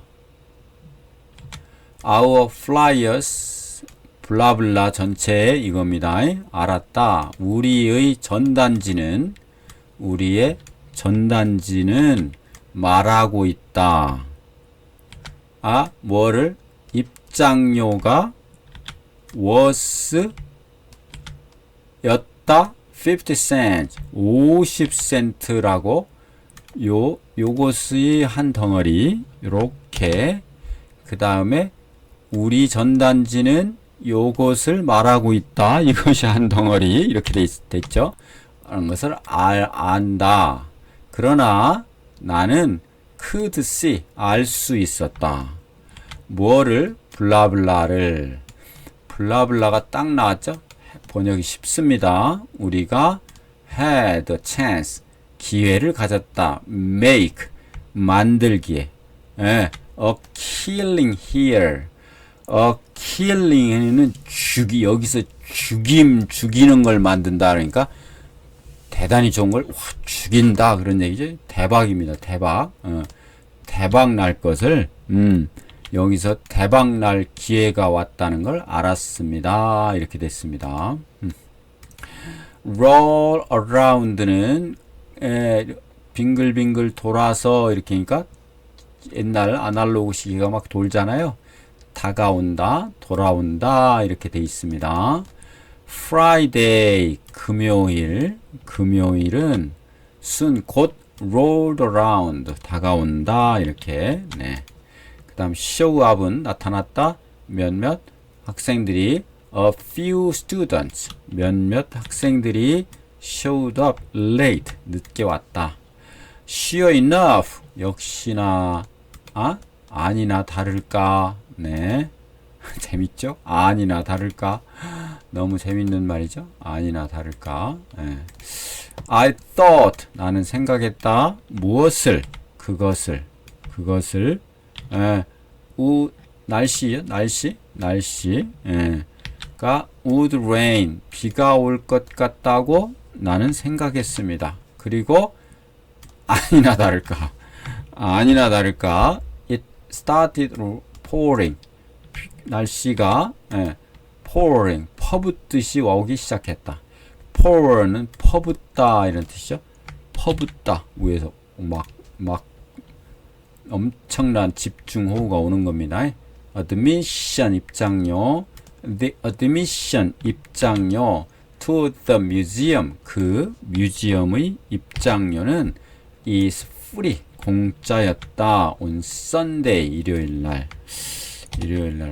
Our flyers, 블라블라 전체 이겁니다. 알았다. 우리의 전단지는 말하고 있다. 뭐를? 입장료가 was 였다. 50 cents, 50센트라고 요것의 한 덩어리 요렇게 그 다음에 우리 전단지는 요것을 말하고 있다. 이것이 한 덩어리 이렇게 됐죠. 하는 것을 안다. 그러나 나는 could see 알 수 있었다. 뭐를? 블라블라가 딱 나왔죠. 번역이 쉽습니다. 우리가 had a chance 기회를 가졌다. make 만들기에 a killing here. a killing은 여기서 죽이는 걸 만든다. 그러니까 대단히 좋은 걸 죽인다 그런 얘기죠. 대박입니다. 대박 날 것을 여기서 대박 날 기회가 왔다는 걸 알았습니다. 이렇게 됐습니다. roll around는 빙글빙글 돌아서 이렇게 하니까 옛날 아날로그 시계가 막 돌잖아요. 다가온다, 돌아온다 이렇게 돼 있습니다. Friday 금요일은 soon 곧 rolled around 다가온다 이렇게 네. 그 다음 show up은 나타났다. 몇몇 학생들이 a few students 몇몇 학생들이 showed up late 늦게 왔다. sure enough 역시나 아니나 다를까 네 재밌죠? 아니나 다를까 너무 재밌는 말이죠. 아니나 다를까 네. I thought 나는 생각했다. 무엇을 그것을 날씨요? 날씨가 would rain 비가 올 것 같다고 나는 생각했습니다. 그리고 아니나 다를까 it started pouring 날씨가 pouring 퍼붓듯이 오기 시작했다. pour는 퍼붓다 이런 뜻이죠. 퍼붓다 위에서 막 엄청난 집중 호우가 오는 겁니다. admission 입장료 the admission 입장료 to the museum 그 뮤지엄의 입장료는 is free 공짜였다. on Sunday 일요일날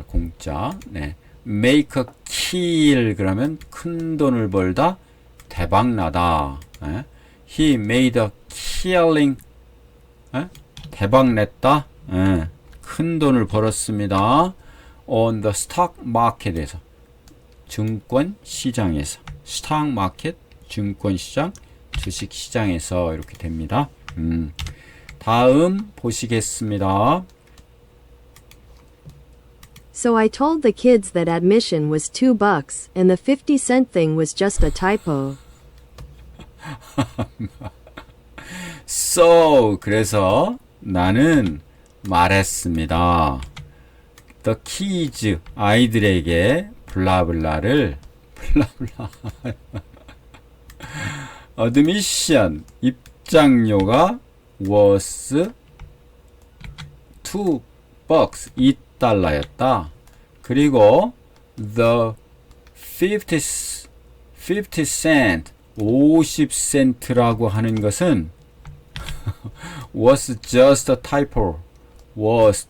공짜. 네. make a kill 그러면 큰 돈을 벌다 대박나다. 네. he made a killing 대박 냈다. 큰 돈을 벌었습니다. On the stock market에서. 증권 시장에서. stock market, 증권 시장, 주식 시장에서 이렇게 됩니다. 다음 보시겠습니다. So I told the kids that admission was $2 and the 50-cent thing was just a typo. So, 그래서 나는 말했습니다. The kids, 아이들에게 블라블라를 블라블라 admission, 입장료가 was $2, $2였다. 그리고 the 50 cent, 50센트라고 하는 것은 was just a typo. was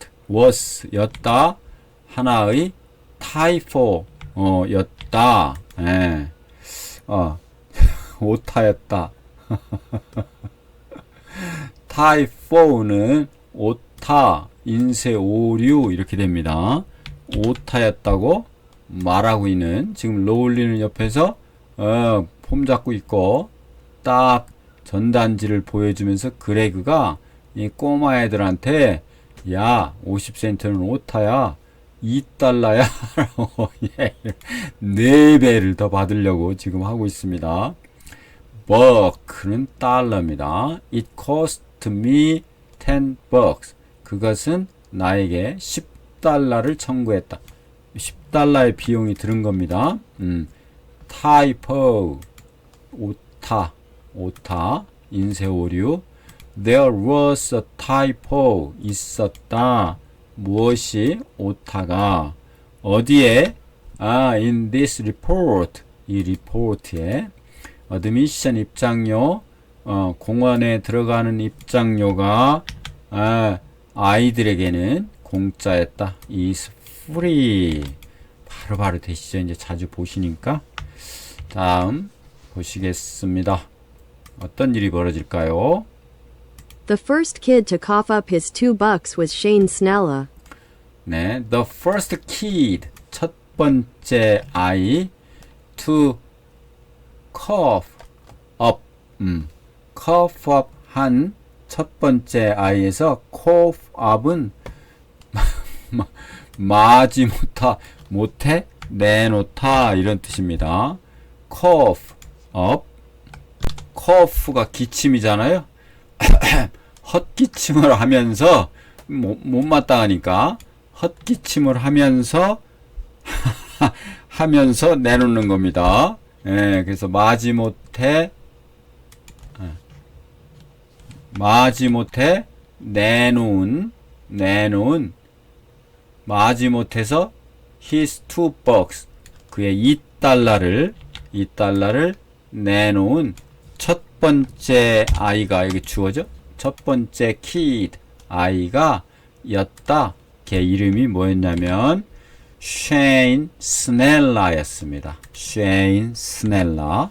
였다. 하나의 typo 였다. 오타였다. typo는 오타, 인쇄 오류 이렇게 됩니다. 오타였다고 말하고 있는 지금 로울리는 옆에서 폼 잡고 있고 딱 전단지를 보여주면서 그레그가 이 꼬마 애들한테 야 50센트는 오타야 2달러야 라고 4배를 더 받으려고 지금 하고 있습니다. buck는 달러입니다. It cost me $10. 그것은 나에게 10달러를 청구했다. 10달러의 비용이 들은 겁니다. typo, 오타, 인쇄 오류. There was a typo, 있었다. 무엇이 오타가 어디에? In this report, 이 리포트에 admission 입장료, 공원에 들어가는 입장료가 아이들에게는 공짜였다. is free. 바로 되시죠. 이제 자주 보시니까. 다음 보시겠습니다. 어떤 일이 벌어질까요? The first kid to cough up his $2 was Shane Snella. 네, the first kid, 첫 번째 아이, to cough up, cough up 한 첫 번째 아이에서 cough up은 마지 못해 내놓다 이런 뜻입니다. cough up, cough가 기침이잖아요. 헛기침을 하면서 못마땅하니까 헛기침을 하면서 하면서 내놓는 겁니다. 그래서 마지못해 내놓은 마지못해서 his $2 그의 2달러를 내놓은 첫 번째 아이가 여기 주어져 첫 번째 kid 아이가 였다. 걔 이름이 뭐였냐면 Shane Snella였습니다. Shane Snella.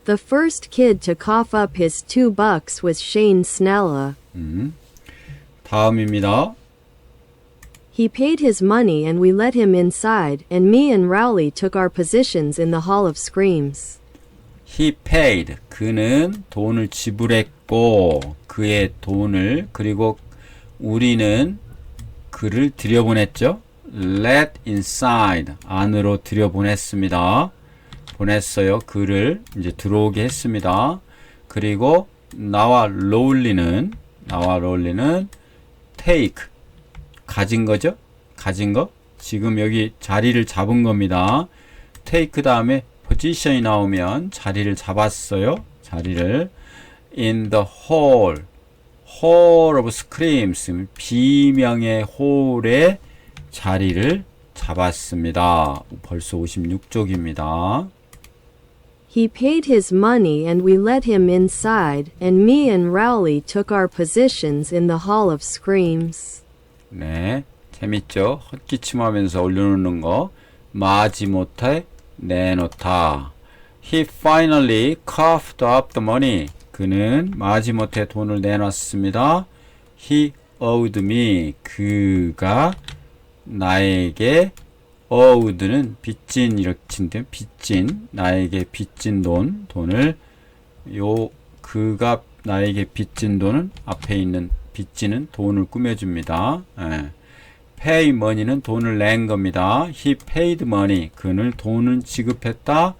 The first kid to cough up his $2 was Shane Snella. 다음입니다. He paid his money and we let him inside, and me and Rowley took our positions in the Hall of Screams. He paid. 그는 돈을 지불했고 그의 돈을 그리고 우리는 그를 들여보냈죠. Let inside. 안으로 들여보냈습니다. 보냈어요. 그를 이제 들어오게 했습니다. 그리고 나와 롤리는 take. 가진 거죠. 가진 거. 지금 여기 자리를 잡은 겁니다. take 다음에 position이 나오면 자리를 잡았어요. 자리를 in the hall of screams 비명의 홀에 자리를 잡았습니다. 벌써 56쪽입니다. He paid his money and we let him inside, and me and Rowley took our positions in the Hall of Screams. 네, 재밌죠? 헛기침하면서 올려놓는 거 마지못해 내놓다. He finally coughed up the money. 그는 마지못해 돈을 내놨습니다. He owed me. 그가 나에게 owed는 빚진 이렇게 친데 빚진 나에게 빚진 돈을 그가 나에게 빚진 돈은 앞에 있는 빚지는 돈을 꾸며줍니다. 예. pay money는 돈을 낸 겁니다. He paid money. 그는 돈을 지급했다.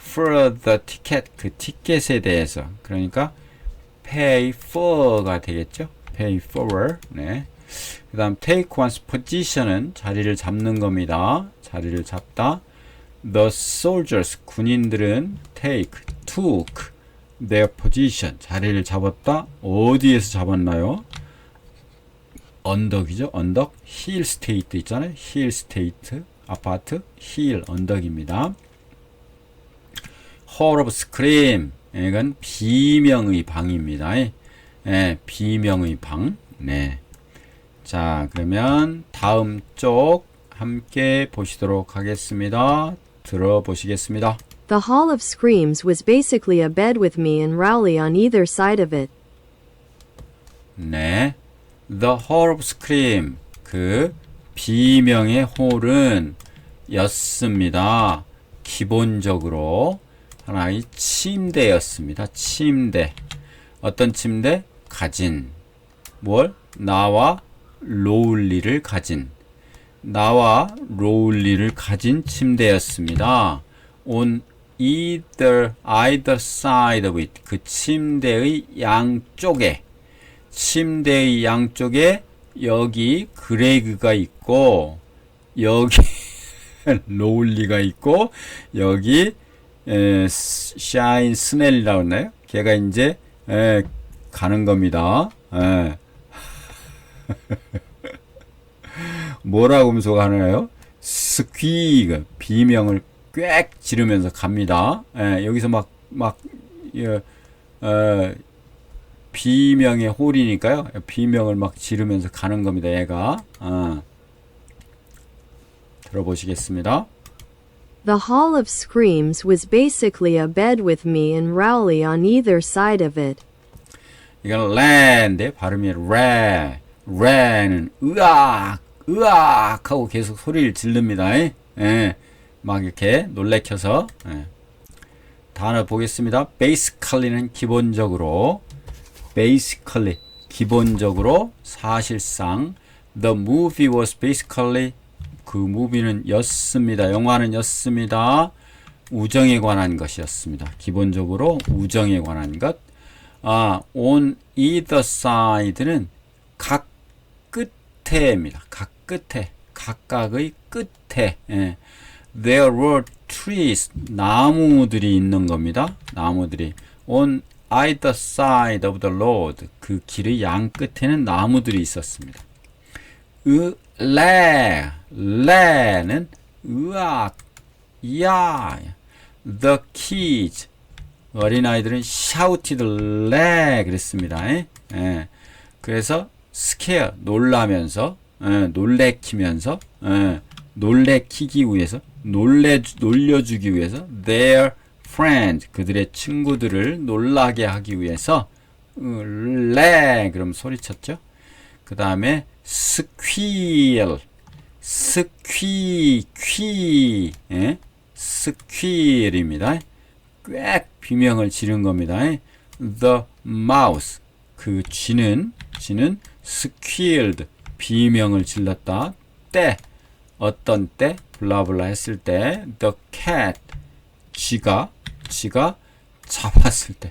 for the ticket. 그 티켓에 대해서. 그러니까 pay for가 되겠죠. pay for. 네. 그 다음 take one's position은 자리를 잡는 겁니다. 자리를 잡다. The soldiers. 군인들은 took their position. 자리를 잡았다. 어디에서 잡았나요? 언덕이죠. 언덕. 힐 스테이트 있잖아요. 힐 스테이트. 아파트. 힐 언덕입니다. hall of scream. 이건 비명의 방입니다. 예, 비명의 방. 네. 자, 그러면 다음 쪽 함께 보시도록 하겠습니다. 들어보시겠습니다. The Hall of Screams was basically a bed with me and Rowley on either side of it. 네. The Hall of Scream. 그 비명의 홀은 였습니다. 기본적으로 하나의 침대였습니다. 침대. 어떤 침대? 가진. 뭘? 나와 로울리를 가진. 나와 로울리를 가진 침대였습니다. On either side of it. 그 침대의 양쪽에. 침대의 양쪽에 여기 그레그가 있고 여기 로울리가 있고 여기 샤인 스넬이라고 했나요? 걔가 이제 가는 겁니다. 뭐라고 하면서 하나요? 스퀴그 비명을 꽥 지르면서 갑니다. 여기서 비명의 홀이니까요. 비명을 막 지르면서 가는 겁니다. 얘가. 들어보시겠습니다. The Hall of Screams was basically a bed with me and Rowley on either side of it. 이건 랜데 발음이 랜은 으악 하고 계속 소리를 지릅니다. 막 이렇게 놀래켜서. 단어 보겠습니다. basically는 기본적으로 기본적으로 사실상 the movie was basically 그 무비는 였습니다. 영화는 였습니다. 우정에 관한 것이었습니다. 기본적으로 우정에 관한 것. on either side는 각 끝에입니다. 각 끝에, 각각의 끝에. There were trees, 나무들이 있는 겁니다. 나무들이. On either side of the road, 그 길의 양 끝에는 나무들이 있었습니다. 레는 으악, 야. The kids, 어린아이들은 shouted 레 그랬습니다. 그래서 scare, 놀라면서, 놀래키면서, 놀래키기 위해서, 놀려주기 위해서, their friend, 그들의 친구들을 놀라게 하기 위해서, 레, 그럼 소리쳤죠? 그 다음에, 스퀴일입니다. 꽥 비명을 지른 겁니다. The mouse, 그 쥐는 squealed, 비명을 질렀다. 때, 어떤 때, 블라블라 했을 때, the cat, 쥐가 잡았을 때,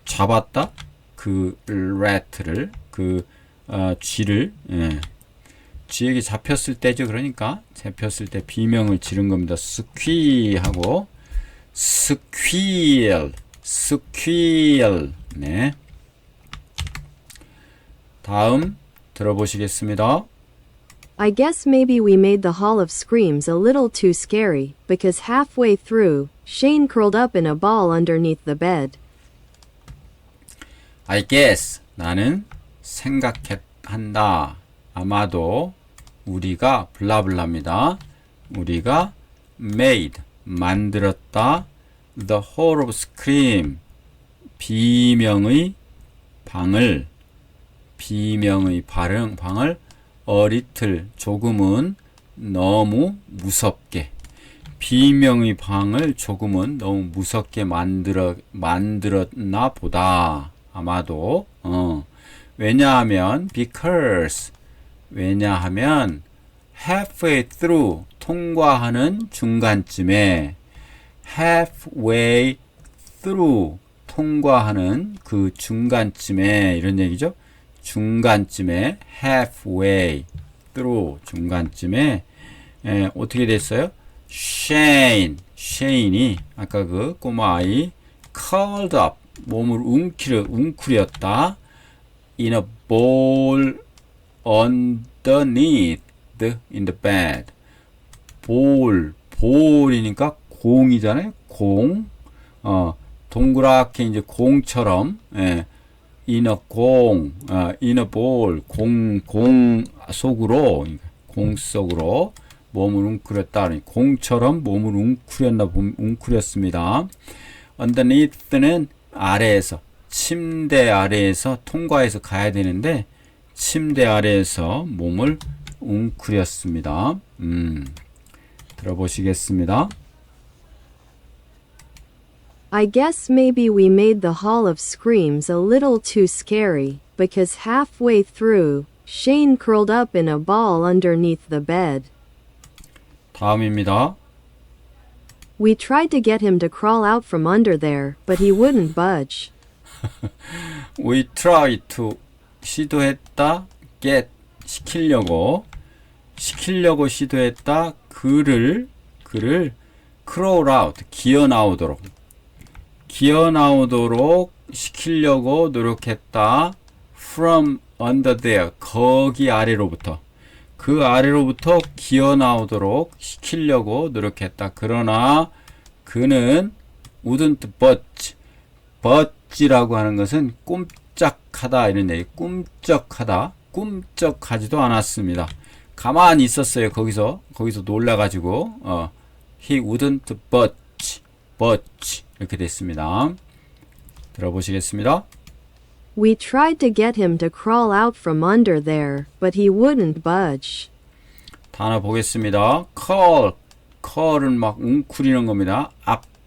잡았다. 그 rat를, 그 쥐를, 쥐에게 잡혔을 때죠. 그러니까 잡혔을 때 비명을 지른 겁니다. 스퀴하고 스퀴엘. 네. 다음 들어보시겠습니다. I guess maybe we made the Hall of Screams a little too scary, because halfway through, Shane curled up in a ball underneath the bed. I guess, 나는 생각한다. 아마도 우리가 블라블라입니다. 우리가 made, 만들었다. The Hall of Scream, 비명의 방을 a little 조금은 너무 무섭게 비명의 방을 조금은 너무 무섭게 만들었나 보다. 아마도 왜냐하면 왜냐하면 halfway through 통과하는 중간쯤에 halfway through 통과하는 그 중간쯤에 이런 얘기죠. 중간쯤에 halfway through 중간쯤에 어떻게 됐어요? Shane이 아까 그 꼬마 아이 curled up 몸을 웅크렸다 in a ball underneath in the bed. 볼이니까 공이잖아요. 공. 동그랗게 이제 공처럼 in a ball 공 속으로 몸을 웅크렸다. 공처럼 몸을 웅크렸습니다. underneath는 아래에서 침대 아래에서 통과해서 가야 되는데 침대 아래에서 몸을 웅크렸습니다. 들어보시겠습니다. I guess maybe we made the Hall of Screams a little too scary, because halfway through, Shane curled up in a ball underneath the bed. 다음입니다. We tried to get him to crawl out from under there, but he wouldn't budge. We tried to 시도했다 get 시키려고 시도했다 그를 crawl out 기어 나오도록 시키려고 노력했다. from under there 거기 아래로부터 그 아래로부터 기어 나오도록 시키려고 노력했다. 그러나 그는 wouldn't budge. budge라고 하는 것은 꼼짝하다 이런 얘기. 꿈쩍하지도 않았습니다. 가만히 있었어요. 거기서 놀라가지고 he wouldn't budge 이렇게 됐습니다. 들어보시겠습니다. We tried to get him to crawl out from under there, but he wouldn't budge. 단어 보겠습니다. curl은 막 웅크리는 겁니다.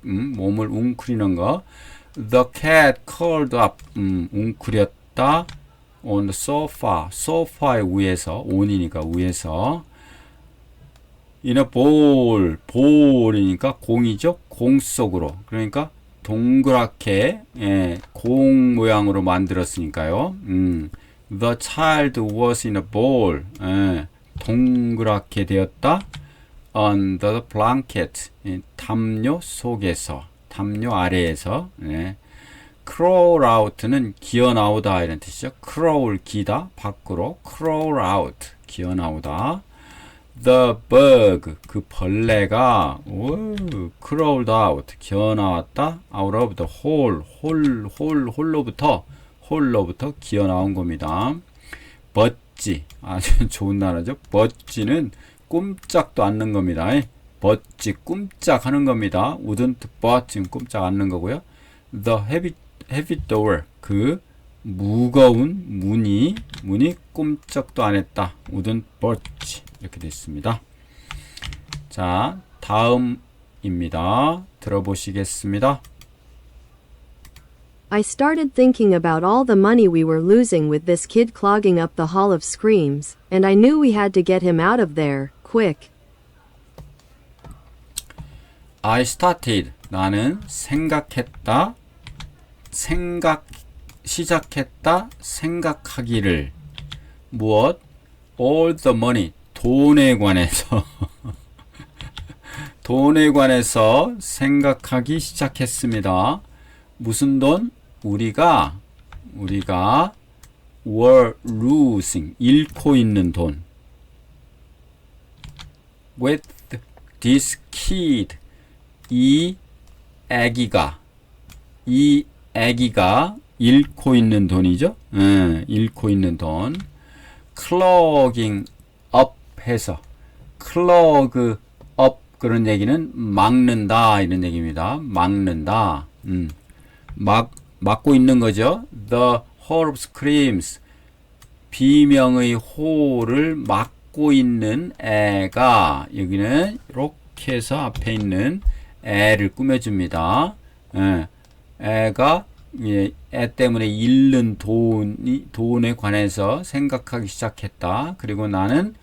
몸을 웅크리는 거. The cat curled up, 웅크렸다. On the sofa, 소파의 위에서, on이니까 위에서. In a ball, ball이니까 공이죠. 공 속으로. 그러니까 동그랗게 공 모양으로 만들었으니까요. The child was in a ball. 동그랗게 되었다. Under the blanket. 담요 속에서. 담요 아래에서. crawl out는 기어 나오다 이런 뜻이죠. crawl 기다 밖으로. crawl out 기어 나오다. The bug 그 벌레가 crawled out 기어 나왔다. out of the 홀로부터 기어 나온 겁니다. budge 아주 좋은 단어죠. budge는 꼼짝도 않는 겁니다. budge 꼼짝하는 겁니다. wouldn't budge 꼼짝 않는 거고요. The heavy door 그 무거운 문이 꼼짝도 안 했다. wouldn't budge 이렇게 됐습니다. 자, 다음입니다. 들어보시겠습니다. I started thinking about all the money we were losing with this kid clogging up the Hall of Screams, and I knew we had to get him out of there, quick. I started 나는 시작했다 생각하기를 무엇? all the money 돈에 관해서 생각하기 시작했습니다. 무슨 돈? 우리가 were losing 잃고 있는 돈. with this kid 이 아기가 잃고 있는 돈이죠. 잃고 있는 돈. clogging up 해서 clog up 그런 얘기는 막는다 이런 얘기입니다. 막는다. 맡고 있는 거죠. The hall of screams. 비명의 홀을 맡고 있는 애가, 여기는 이렇게 해서 앞에 있는 애를 꾸며줍니다. 예, 애가 애 때문에 잃는 돈에 관해서 생각하기 시작했다. 그리고 나는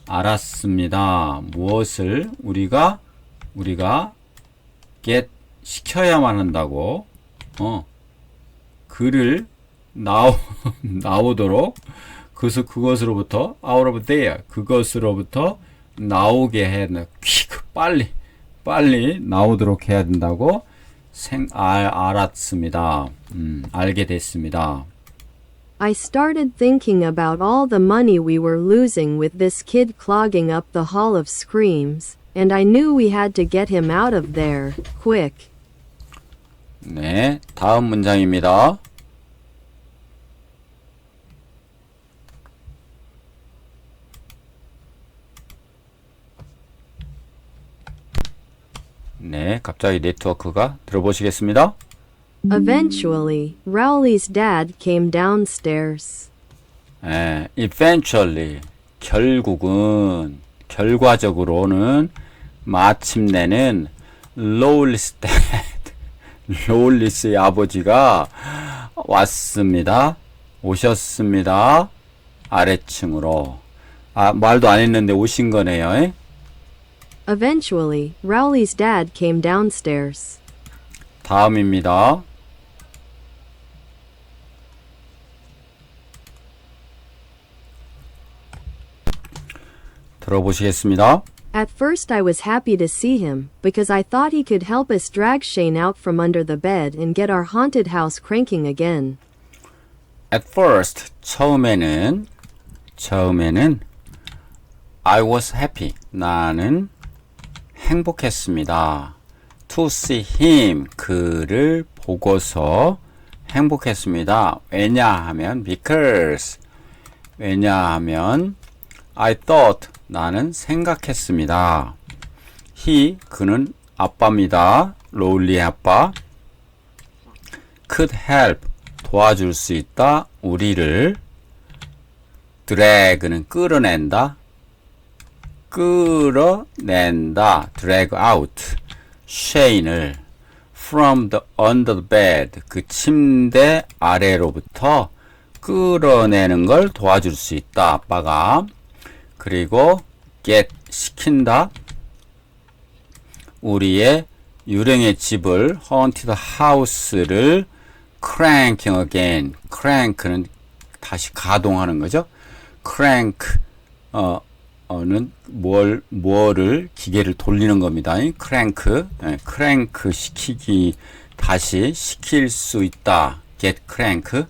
알았습니다. 무엇을 우리가 get 시켜야만 한다고. 그를 나오도록, 그래서 그것으로부터 out of there, 그것으로부터 나오게 해야 된다. 빨리 나오도록 해야 된다고 알았습니다. 알게 됐습니다. I started thinking about all the money we were losing with this kid clogging up the Hall of Screams, and I knew we had to get him out of there, quick. 네, 다음 문장입니다. 네, 갑자기 네트워크가 들어보시겠습니다. Eventually, Rowley's dad came downstairs. Eventually, 결과적으로는, 마침내는 Rowley's dad, Rowley's 아버지가 오셨습니다. 아래층으로. 말도 안 했는데 오신 거네요. Eventually, Rowley's dad came downstairs. 다음입니다. 들어보시겠습니다. At first I was happy to see him, because I thought he could help us drag Shane out from under the bed and get our haunted house cranking again. At first, 처음에는 I was happy. 나는 행복했습니다. To see him. 그를 보고서 행복했습니다. 왜냐하면 I thought. 나는 생각했습니다. 그는 아빠입니다. 롤리 아빠. Could help. 도와줄 수 있다. 우리를. drag는 끌어낸다. drag out. Shane을 from the under the bed. 그 침대 아래로부터 끌어내는 걸 도와줄 수 있다. 아빠가. 그리고 get 시킨다. 우리의 유령의 집을 haunted house를 cranking again. crank는 다시 가동하는 거죠. crank 는 뭐를 기계를 돌리는 겁니다. crank. crank 다시 시킬 수 있다. get crank.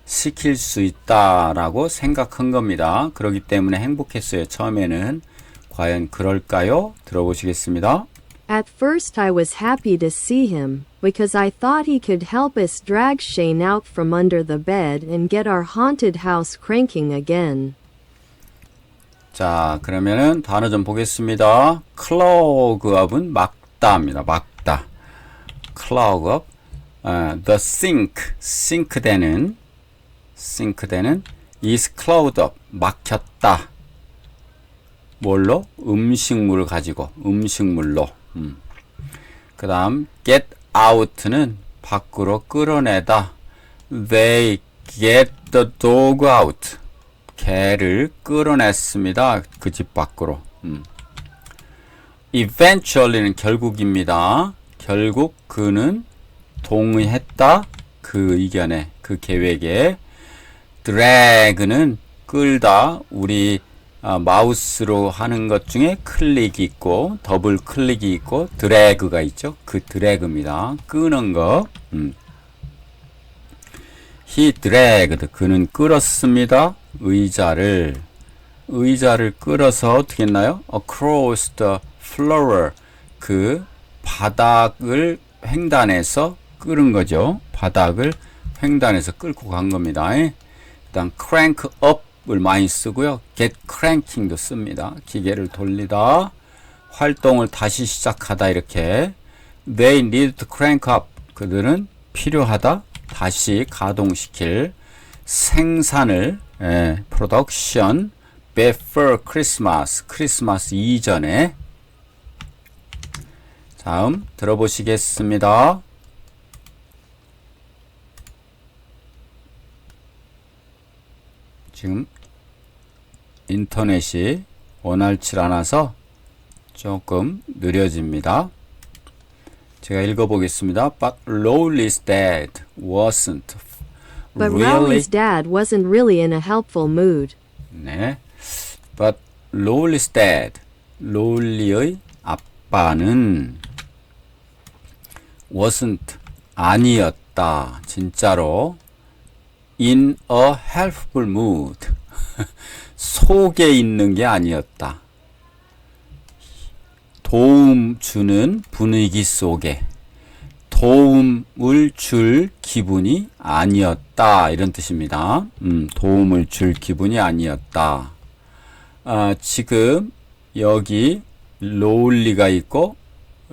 시킬 수 있다라고 생각한 겁니다. 그렇기 때문에 행복했어요. 처음에는. 과연 그럴까요? 들어보시겠습니다. At first I was happy to see him, because I thought he could help us drag Shane out from under the bed and get our haunted house cranking again. 자, 그러면은 단어 좀 보겠습니다. clog up은 막다입니다. 막다. clog up. The sink대는 is clogged up. 막혔다. 뭘로? 음식물을 가지고. 음식물로. 그 다음 get out는 밖으로 끌어내다. They get the dog out. 개를 끌어냈습니다. 그 집 밖으로. Eventually는 결국입니다. 결국 그는 동의했다. 그 의견에, 그 계획에. drag는 끌다. 우리 마우스로 하는 것 중에 클릭이 있고 더블 클릭이 있고 드래그가 있죠. 그 드래그입니다. 끄는 거. He dragged. 그는 끌었습니다. 의자를 끌어서 어떻게 했나요? Across the floor. 그 바닥을 횡단해서 끌은 거죠. 바닥을 횡단해서 끌고 간 겁니다. 일단 crank up을 많이 쓰고요. get cranking도 씁니다. 기계를 돌리다. 활동을 다시 시작하다. 이렇게. They need to crank up. 그들은 필요하다. 다시 가동시킬 생산을 production before Christmas 크리스마스 이전에 다음 들어보시겠습니다. 지금 인터넷이 원활치 않아서 조금 느려집니다. 제가 읽어보겠습니다. But Lowry's dad wasn't But really Rowley's dad wasn't really in a helpful mood. 네. But Lowry's dad 롤리의 아빠는 wasn't 아니었다. 진짜로 in a helpful mood 속에 있는 게 아니었다. 도움 주는 분위기 속에 도움을 줄 기분이 아니었다. 이런 뜻입니다. 도움을 줄 기분이 아니었다. 지금 여기 롤리가 있고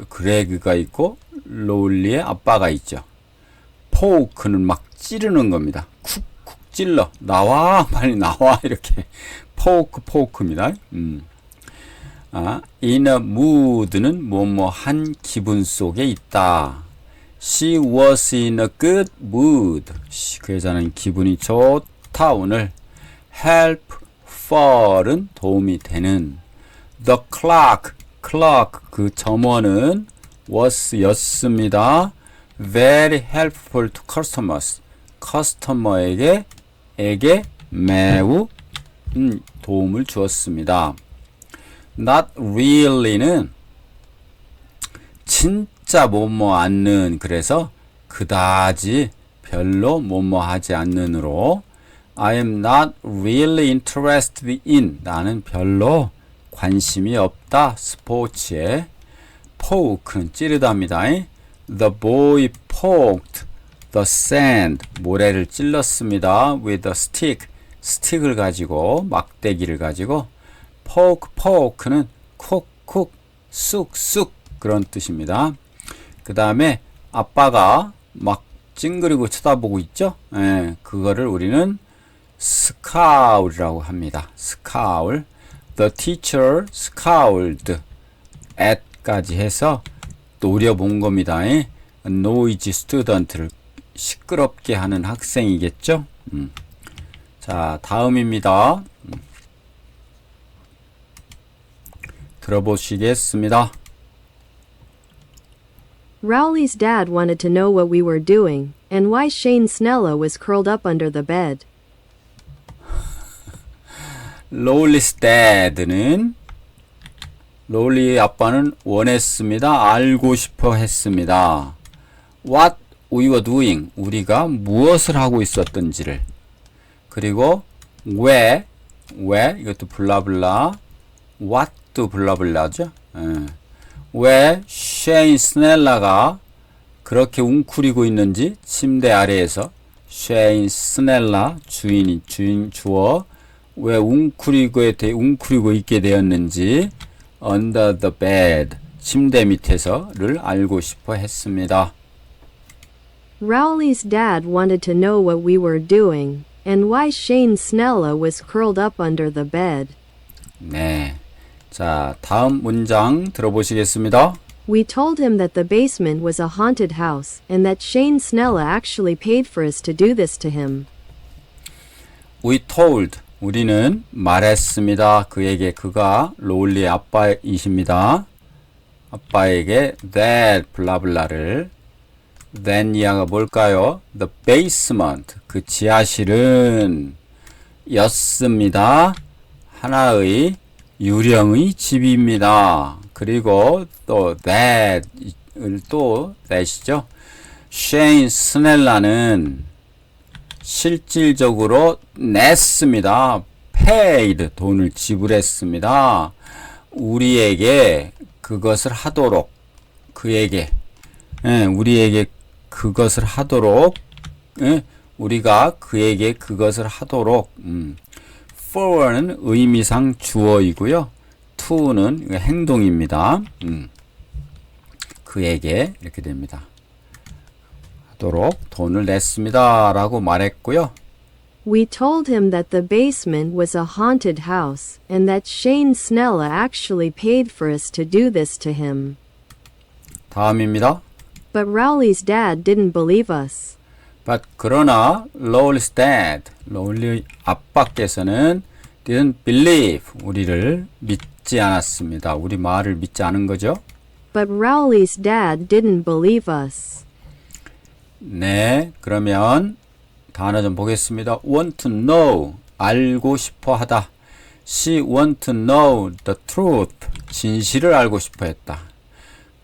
그레그가 있고 롤리의 아빠가 있죠. 포크는 막 찌르는 겁니다. 쿡쿡 찔러. 나와 빨리 나와 이렇게 포크입니다. in a mood는 뭐뭐한 기분 속에 있다. She was in a good mood. 그 여자는 기분이 좋다. 오늘 help for은 도움이 되는. The clerk 그 점원은 was 였습니다. very helpful to customers. 커스터머에게 매우 도움을 주었습니다. Not really는 진짜 뭐뭐 않는 그래서 그다지 별로 뭐뭐 하지 않는으로 I am not really interested in 나는 별로 관심이 없다 스포츠에 poke는 찌르다입니다. The boy poked the sand 모래를 찔렀습니다. with a stick 스틱을 가지고 막대기를 가지고 poke는 콕콕 쑥쑥 그런 뜻입니다. 그 다음에 아빠가 막 찡그리고 쳐다보고 있죠. 그거를 우리는 scowl이라고 합니다. scowl. The teacher scowled at까지 해서 노려본 겁니다. noisy student를 시끄럽게 하는 학생이겠죠. 자, 다음입니다. 들어보시겠습니다. Rowley's dad wanted to know what we were doing, and why Shane Snella was curled up under the bed. Lowry's dad는 롤리의 아빠는 원했습니다. 알고 싶어 했습니다. What we were doing 우리가 무엇을 하고 있었던지를 그리고 왜 이것도 블라블라 what도 블라블라죠. 왜 쉐인 스넬라가 그렇게 웅크리고 있는지 침대 아래에서 쉐인 스넬라 주인 주어 왜 웅크리고 있게 되었는지 under the bed 침대 밑에서를 알고 싶어 했습니다. Rowley's dad wanted to know what we were doing, and why Shane Snella was curled up under the bed. 네. 자, 다음 문장 들어보시겠습니다. We told him that the basement was a haunted house, and that Shane Snella actually paid for us to do this to him. We told 우리는 말했습니다. 그에게 그가 롤리의 아빠이십니다. 아빠에게 that 블라블라를 then 이하가 뭘까요? The basement 그 지하실은 였습니다. 하나의 유령의 집입니다. 그리고 또 that을 또 that이죠. 쉐인 스넬라는 실질적으로 냈습니다. paid 돈을 지불했습니다. 우리에게 그것을 하도록 그에게 우리에게 그것을 하도록 우리가 그에게 그것을 하도록 for는 의미상 주어이고요. to는 행동입니다. 그에게 이렇게 됩니다. 하도록 돈을 냈습니다. 라고 말했고요. We told him that the basement was a haunted house, and that Shane Snella actually paid for us to do this to him. 다음입니다. But Rowley's dad didn't believe us. But 그러나 Rowley's dad, Rowley 아빠께서는 didn't believe, 우리를 믿지 않았습니다. 우리 말을 믿지 않은 거죠. But Rowley's dad didn't believe us. 네, 그러면 단어 좀 보겠습니다. want to know, 알고 싶어 하다. She want to know the truth, 진실을 알고 싶어 했다.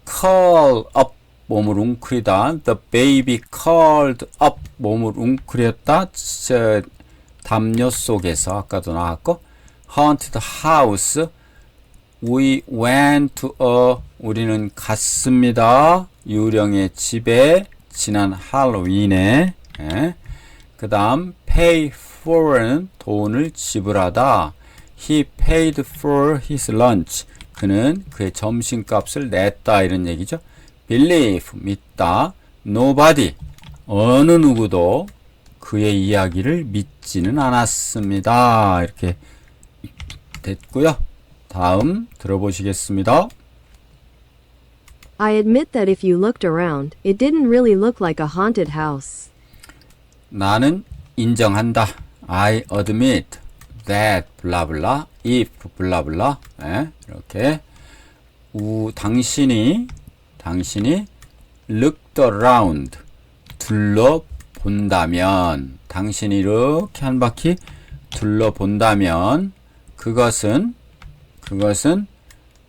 curl up, 몸을 웅크리다. The baby curled up, 몸을 웅크렸다. 담요 속에서 아까도 나왔고. haunted house, we went to a, 우리는 갔습니다. 유령의 집에 지난 할로윈에. 예. 그 다음 pay for는 돈을 지불하다. He paid for his lunch. 그는 그의 점심값을 냈다, 이런 얘기죠. believe, 믿다. nobody, 어느 누구도 그의 이야기를 믿지는 않았습니다. 이렇게 됐고요. 다음 들어보시겠습니다. I admit that if you looked around, it didn't really look like a haunted house. 나는 인정한다. I admit that blah blah if blah blah. 예, 이렇게 당신이 looked around, 둘러본다면, 당신이 이렇게 한 바퀴 둘러본다면 그것은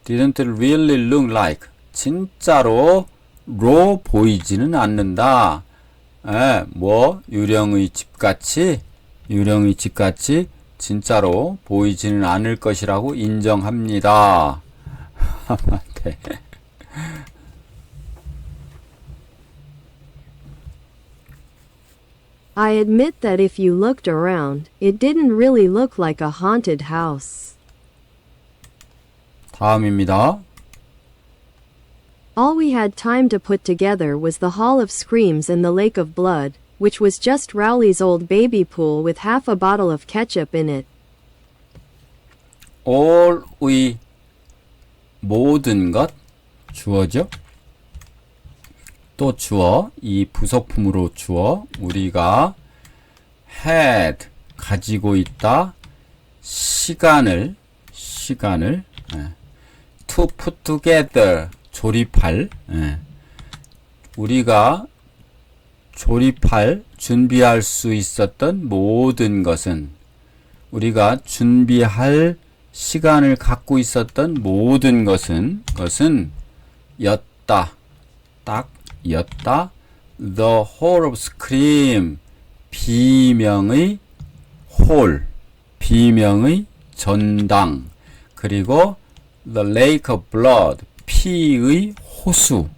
didn't really look like, 진짜로 로 보이지는 않는다. 예, 뭐 유령의 집같이 진짜로 보이지는 않을 것이라고 인정합니다. 네. I admit that if you looked around, it didn't really look like a haunted house. 다음입니다. All we had time to put together was the Hall of Screams and the Lake of Blood, which was just Rowley's old baby pool with half a bottle of ketchup in it. all we, 모든 것, 주어죠. 또 주어, 이 부속품으로 주어, 우리가 had, 가지고 있다, 시간을 to put together, 조립할, 우리가 준비할 수 있었던 모든 것은, 우리가 준비할 시간을 갖고 있었던 모든 것은 였다. 딱 였다. The Hall of Scream, 비명의 홀, 비명의 전당. 그리고 The Lake of Blood, 피의 호수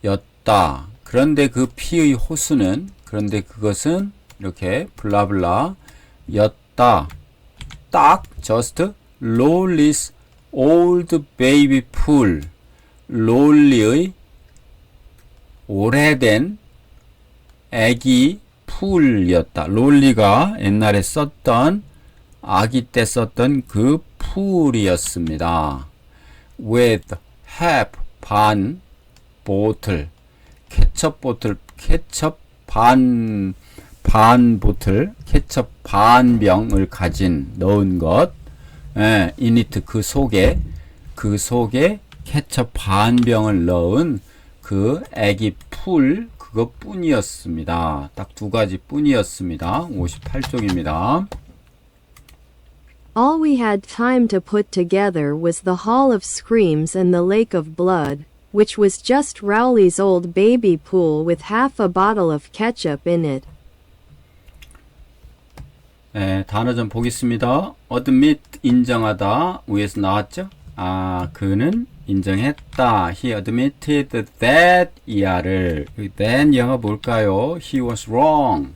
였다. 그런데 그 피의 호수는, 그런데 그것은 이렇게 블라블라 였다. 딱 just Rowley's old baby pool, 롤리의 오래된 애기 풀이었다. 롤리가 옛날에 썼던, 아기 때 썼던 그 풀이었습니다. with half, 반 보틀, 케첩 보틀, 케첩 반 보틀, 케첩 반 병을 가진, 넣은 것, in it, 그 속에 케첩 반 병을 넣은 그 애기 풀, 그것뿐이었습니다. 딱 두 가지 뿐이었습니다. 58쪽입니다. All we had time to put together was the Hall of Screams and the Lake of Blood, which was just Rowley's old baby pool with half a bottle of ketchup in it. 단어 좀 보겠습니다. admit, 인정하다. 위에서 나왔죠? 그는 인정했다. He admitted that 이하를. then 영어 뭘까요? He was wrong.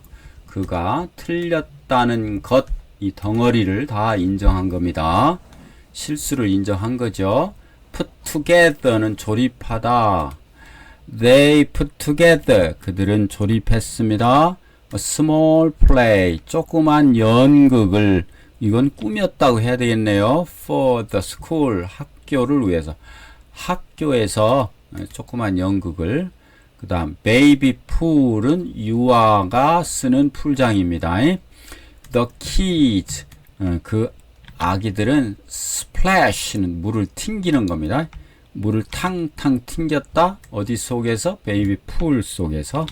그가 틀렸다는 것, 이 덩어리를 다 인정한 겁니다. 실수를 인정한 거죠. put together는 조립하다. They put together. 그들은 조립했습니다. A small play. 조그만 연극을 이건 꾸몄다고 해야 되겠네요. For the school. 학교를 위해서. 학교에서 조그만 연극을. 그 다음 baby pool은 유아가 쓰는 풀장입니다. The kids. 그 아기들은 splash는 물을 튕기는 겁니다. 물을 탕탕 튕겼다. 어디 속에서? 베이비 풀 속에서.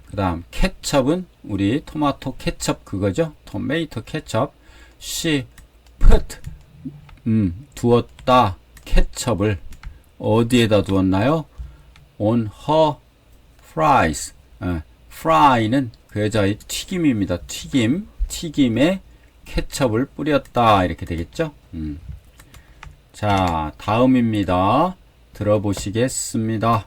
그 다음 케첩은 우리 토마토 케첩 그거죠. 토마토 케첩. She put 두었다. 케첩을 어디에다 두었나요? On her fries. fry는 그 여자의 튀김입니다. 튀김에 케첩을 뿌렸다. 이렇게 되겠죠. 자, 다음입니다. 들어보시겠습니다.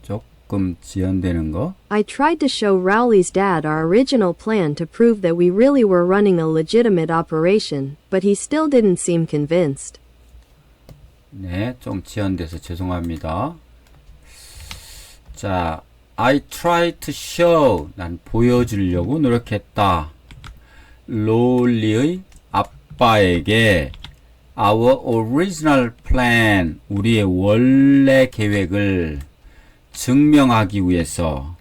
조금 지연되는 거. I tried to show Rowley's dad our original plan to prove that we really were running a legitimate operation, but he still didn't seem convinced. 네, 좀 지연돼서 죄송합니다. 자, I tried to show. 난 보여주려고 노력했다. 롤리의 아빠에게 our original plan. 우리의 원래 계획을 증명하기 위해서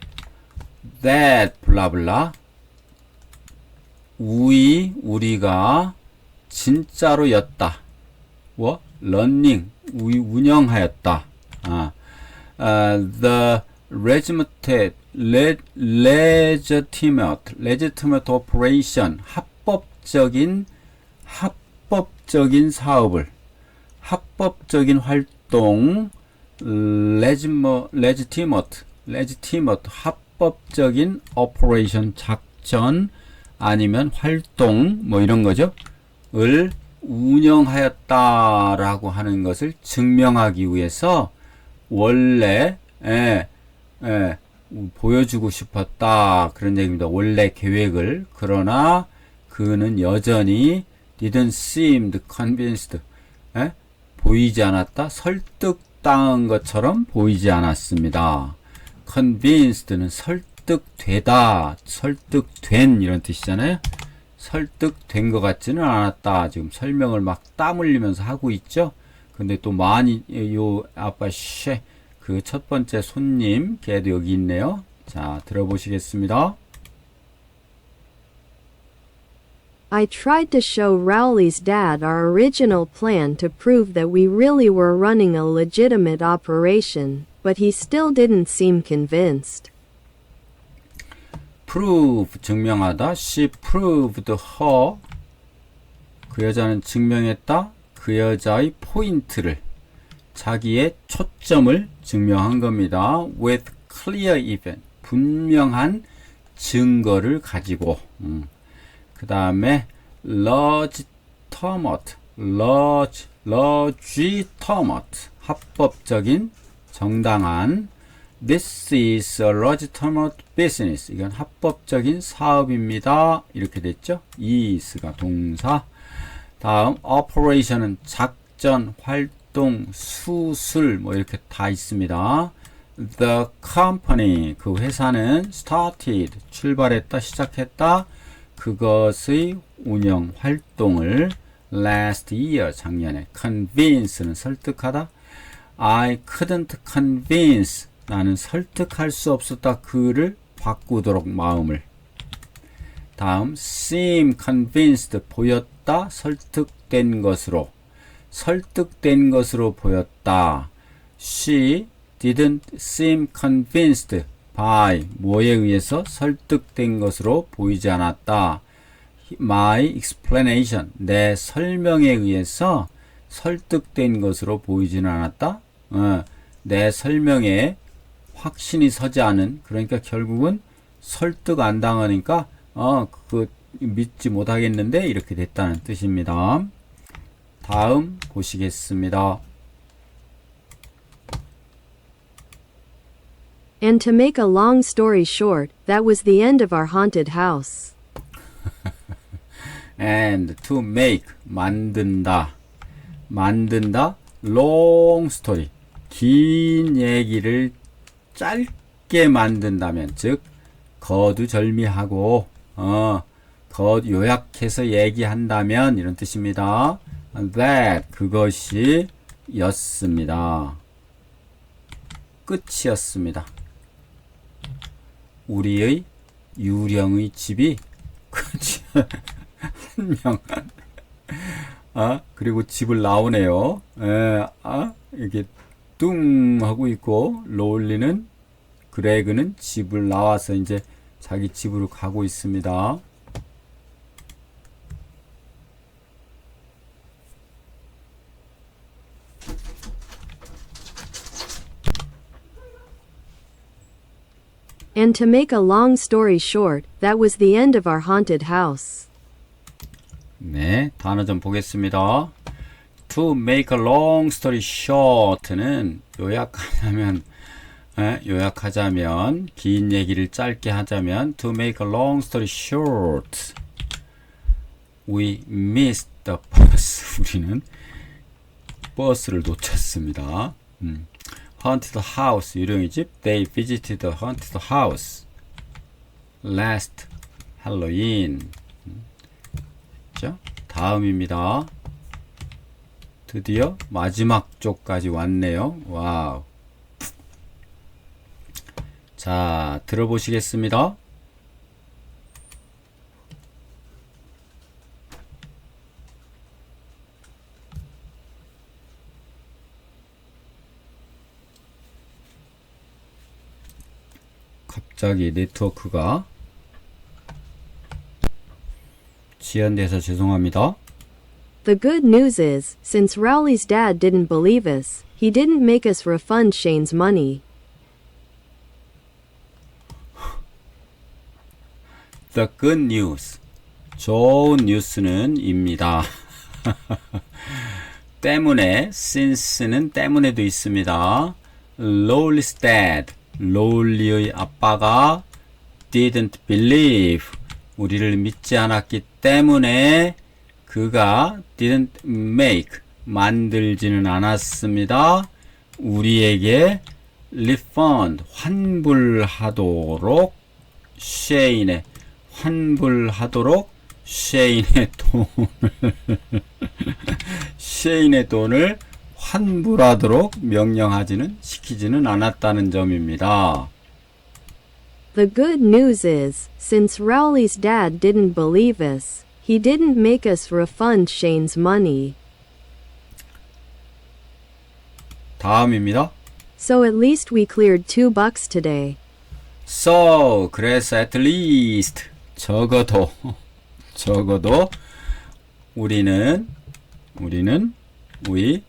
that 블라블라 우리가 진짜로였다. running 운영하였다. The legitimate operation 합법적인 사업을 합법적인 활동 legitimate 합법적인 operation 작전 아니면 활동 뭐 이런 거죠. 을 운영하였다라고 하는 것을 증명하기 위해서 원래 보여주고 싶었다 그런 얘기입니다. 원래 계획을. 그러나 그는 여전히 didn't seem convinced. 보이지 않았다. 설득당한 것처럼 보이지 않았습니다. convinced는 설득되다, 설득된 이런 뜻이잖아요. 설득된 것 같지는 않았다. 지금 설명을 막 땀 흘리면서 하고 있죠. 근데 또 많이 요 아빠 그 첫 번째 손님 걔도 여기 있네요. 자, 들어보시겠습니다. I tried to show Rowley's dad our original plan to prove that we really were running a legitimate operation, but he still didn't seem convinced. prove 증명하다. She proved her. 그 여자는 증명했다. 그 여자의 포인트를 자기의 초점을 증명한 겁니다. with clear event 분명한 증거를 가지고. 그 다음에 legitimate 합법적인 정당한. This is a legitimate business. 이건 합법적인 사업입니다. 이렇게 됐죠. is가 동사. 다음 operation은 작전, 활동, 수술 뭐 이렇게 다 있습니다. The company 그 회사는 started 출발했다, 시작했다. 그것의 운영 활동을 last year 작년에. convince는 설득하다. I couldn't convince 나는 설득할 수 없었다. 그를 바꾸도록 마음을. 다음 seem convinced 보였다. 설득된 것으로 보였다. She didn't seem convinced by 뭐에 의해서 설득된 것으로 보이지 않았다. My explanation 내 설명에 의해서 설득된 것으로 보이지는 않았다. 내 설명에 확신이 서지 않은, 그러니까 결국은 설득 안 당하니까 그거 믿지 못하겠는데 이렇게 됐다는 뜻입니다. 다음 보시겠습니다. And to make a long story short, that was the end of our haunted house. and to make 만든다 long story 긴 얘기를 짧게 만든다면 즉 거두절미하고 요약해서 얘기한다면 이런 뜻입니다. that 그것이 였습니다. 끝이었습니다. 우리의 유령의 집이 끝이 한명 그리고 집을 나오네요. 이렇게 뚱 하고 있고 롤리는 그레그는 집을 나와서 이제 자기 집으로 가고 있습니다. And to make a long story short, that was the end of our haunted house. 네, 단어 좀 보겠습니다. To make a long story short는 요약하자면 긴 얘기를 짧게 하자면 to make a long story short we missed the bus 우리는 버스를 놓쳤습니다. haunted house 유령의 집 they visited the haunted house last Halloween 다음입니다. 드디어 마지막 쪽까지 왔네요. 와우. 자, 들어보시겠습니다. 갑자기 네트워크가 지연돼서 죄송합니다. The good news is, since Rowley's dad didn't believe us, he didn't make us refund Shane's money. The good news. 좋은 뉴스는 입니다. 때문에, since는 때문에도 있습니다. Rowley's dad. 롤리의 아빠가 didn't believe. 우리를 믿지 않았기 때문에 그가 didn't make. 만들지는 않았습니다. 우리에게 refund. 환불하도록 쉐인의 쉐인의 돈을 환불하도록 시키지는 않았다는 점입니다. The good news is, since Rowley's dad didn't believe us, he didn't make us refund Shane's money. 다음입니다. So at least we cleared $2 today. So, 그래서 at least 적어도 we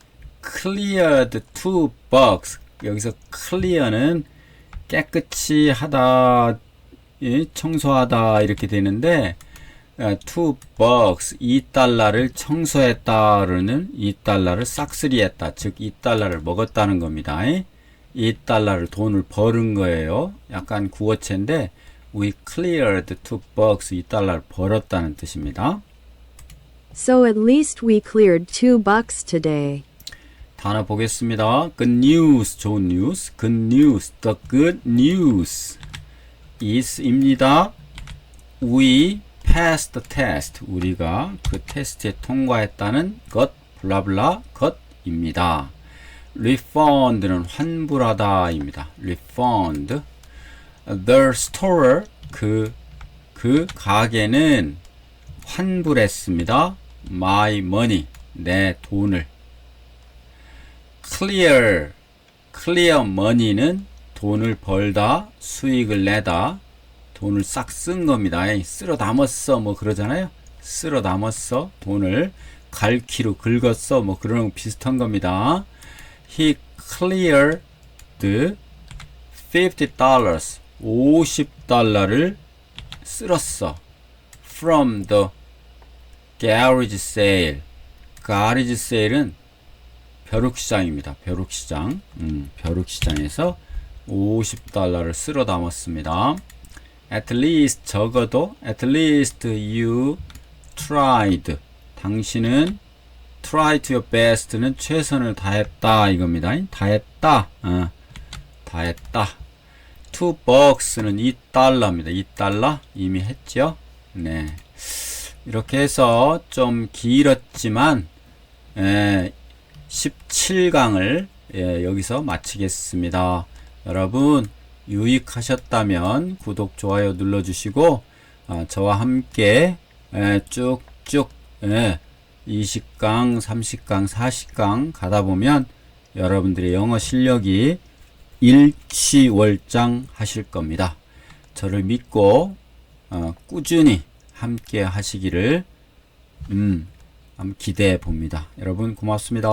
cleared $2. 여기서 clear는 깨끗이 하다, 청소하다 이렇게 되는데 $2, $2를 청소했다는 $2를 싹쓸이했다. 즉 $2를 먹었다는 겁니다. $2를 돈을 벌은 거예요. 약간 구어체인데 we cleared $2, $2를 벌었다는 뜻입니다. So at least we cleared $2 today. 단어 보겠습니다. good news, 좋은 뉴스. good news, the good news is입니다. we passed the test. 우리가 그 테스트에 통과했다는 것, 블라블라 것입니다. refund는 환불하다입니다. refund. the store, 그 가게는 환불했습니다. my money, 내 돈을. clear money는 돈을 벌다, 수익을 내다, 돈을 싹 쓴 겁니다. 쓸어 담았어 뭐 그러잖아요. 쓸어 담았어, 돈을 갈퀴로 긁었어 뭐 그런 거 비슷한 겁니다. He cleared $50, $50를 쓸었어. From the garage sale. garage sale은 벼룩시장입니다. 벼룩시장. 벼룩시장에서 $50를 쓸어 담았습니다. At least 적어도 at least you tried. 당신은 tried your best는 최선을 다했다 이겁니다. 다했다. 다했다. $2는 $2입니다. $2 이미 했죠. 네. 이렇게 해서 좀 길었지만 17강을 여기서 마치겠습니다. 여러분 유익하셨다면 구독, 좋아요 눌러주시고 저와 함께 쭉쭉 20강, 30강, 40강 가다 보면 여러분들의 영어 실력이 일취월장 하실 겁니다. 저를 믿고 꾸준히 함께 하시기를 한번 기대해 봅니다. 여러분 고맙습니다.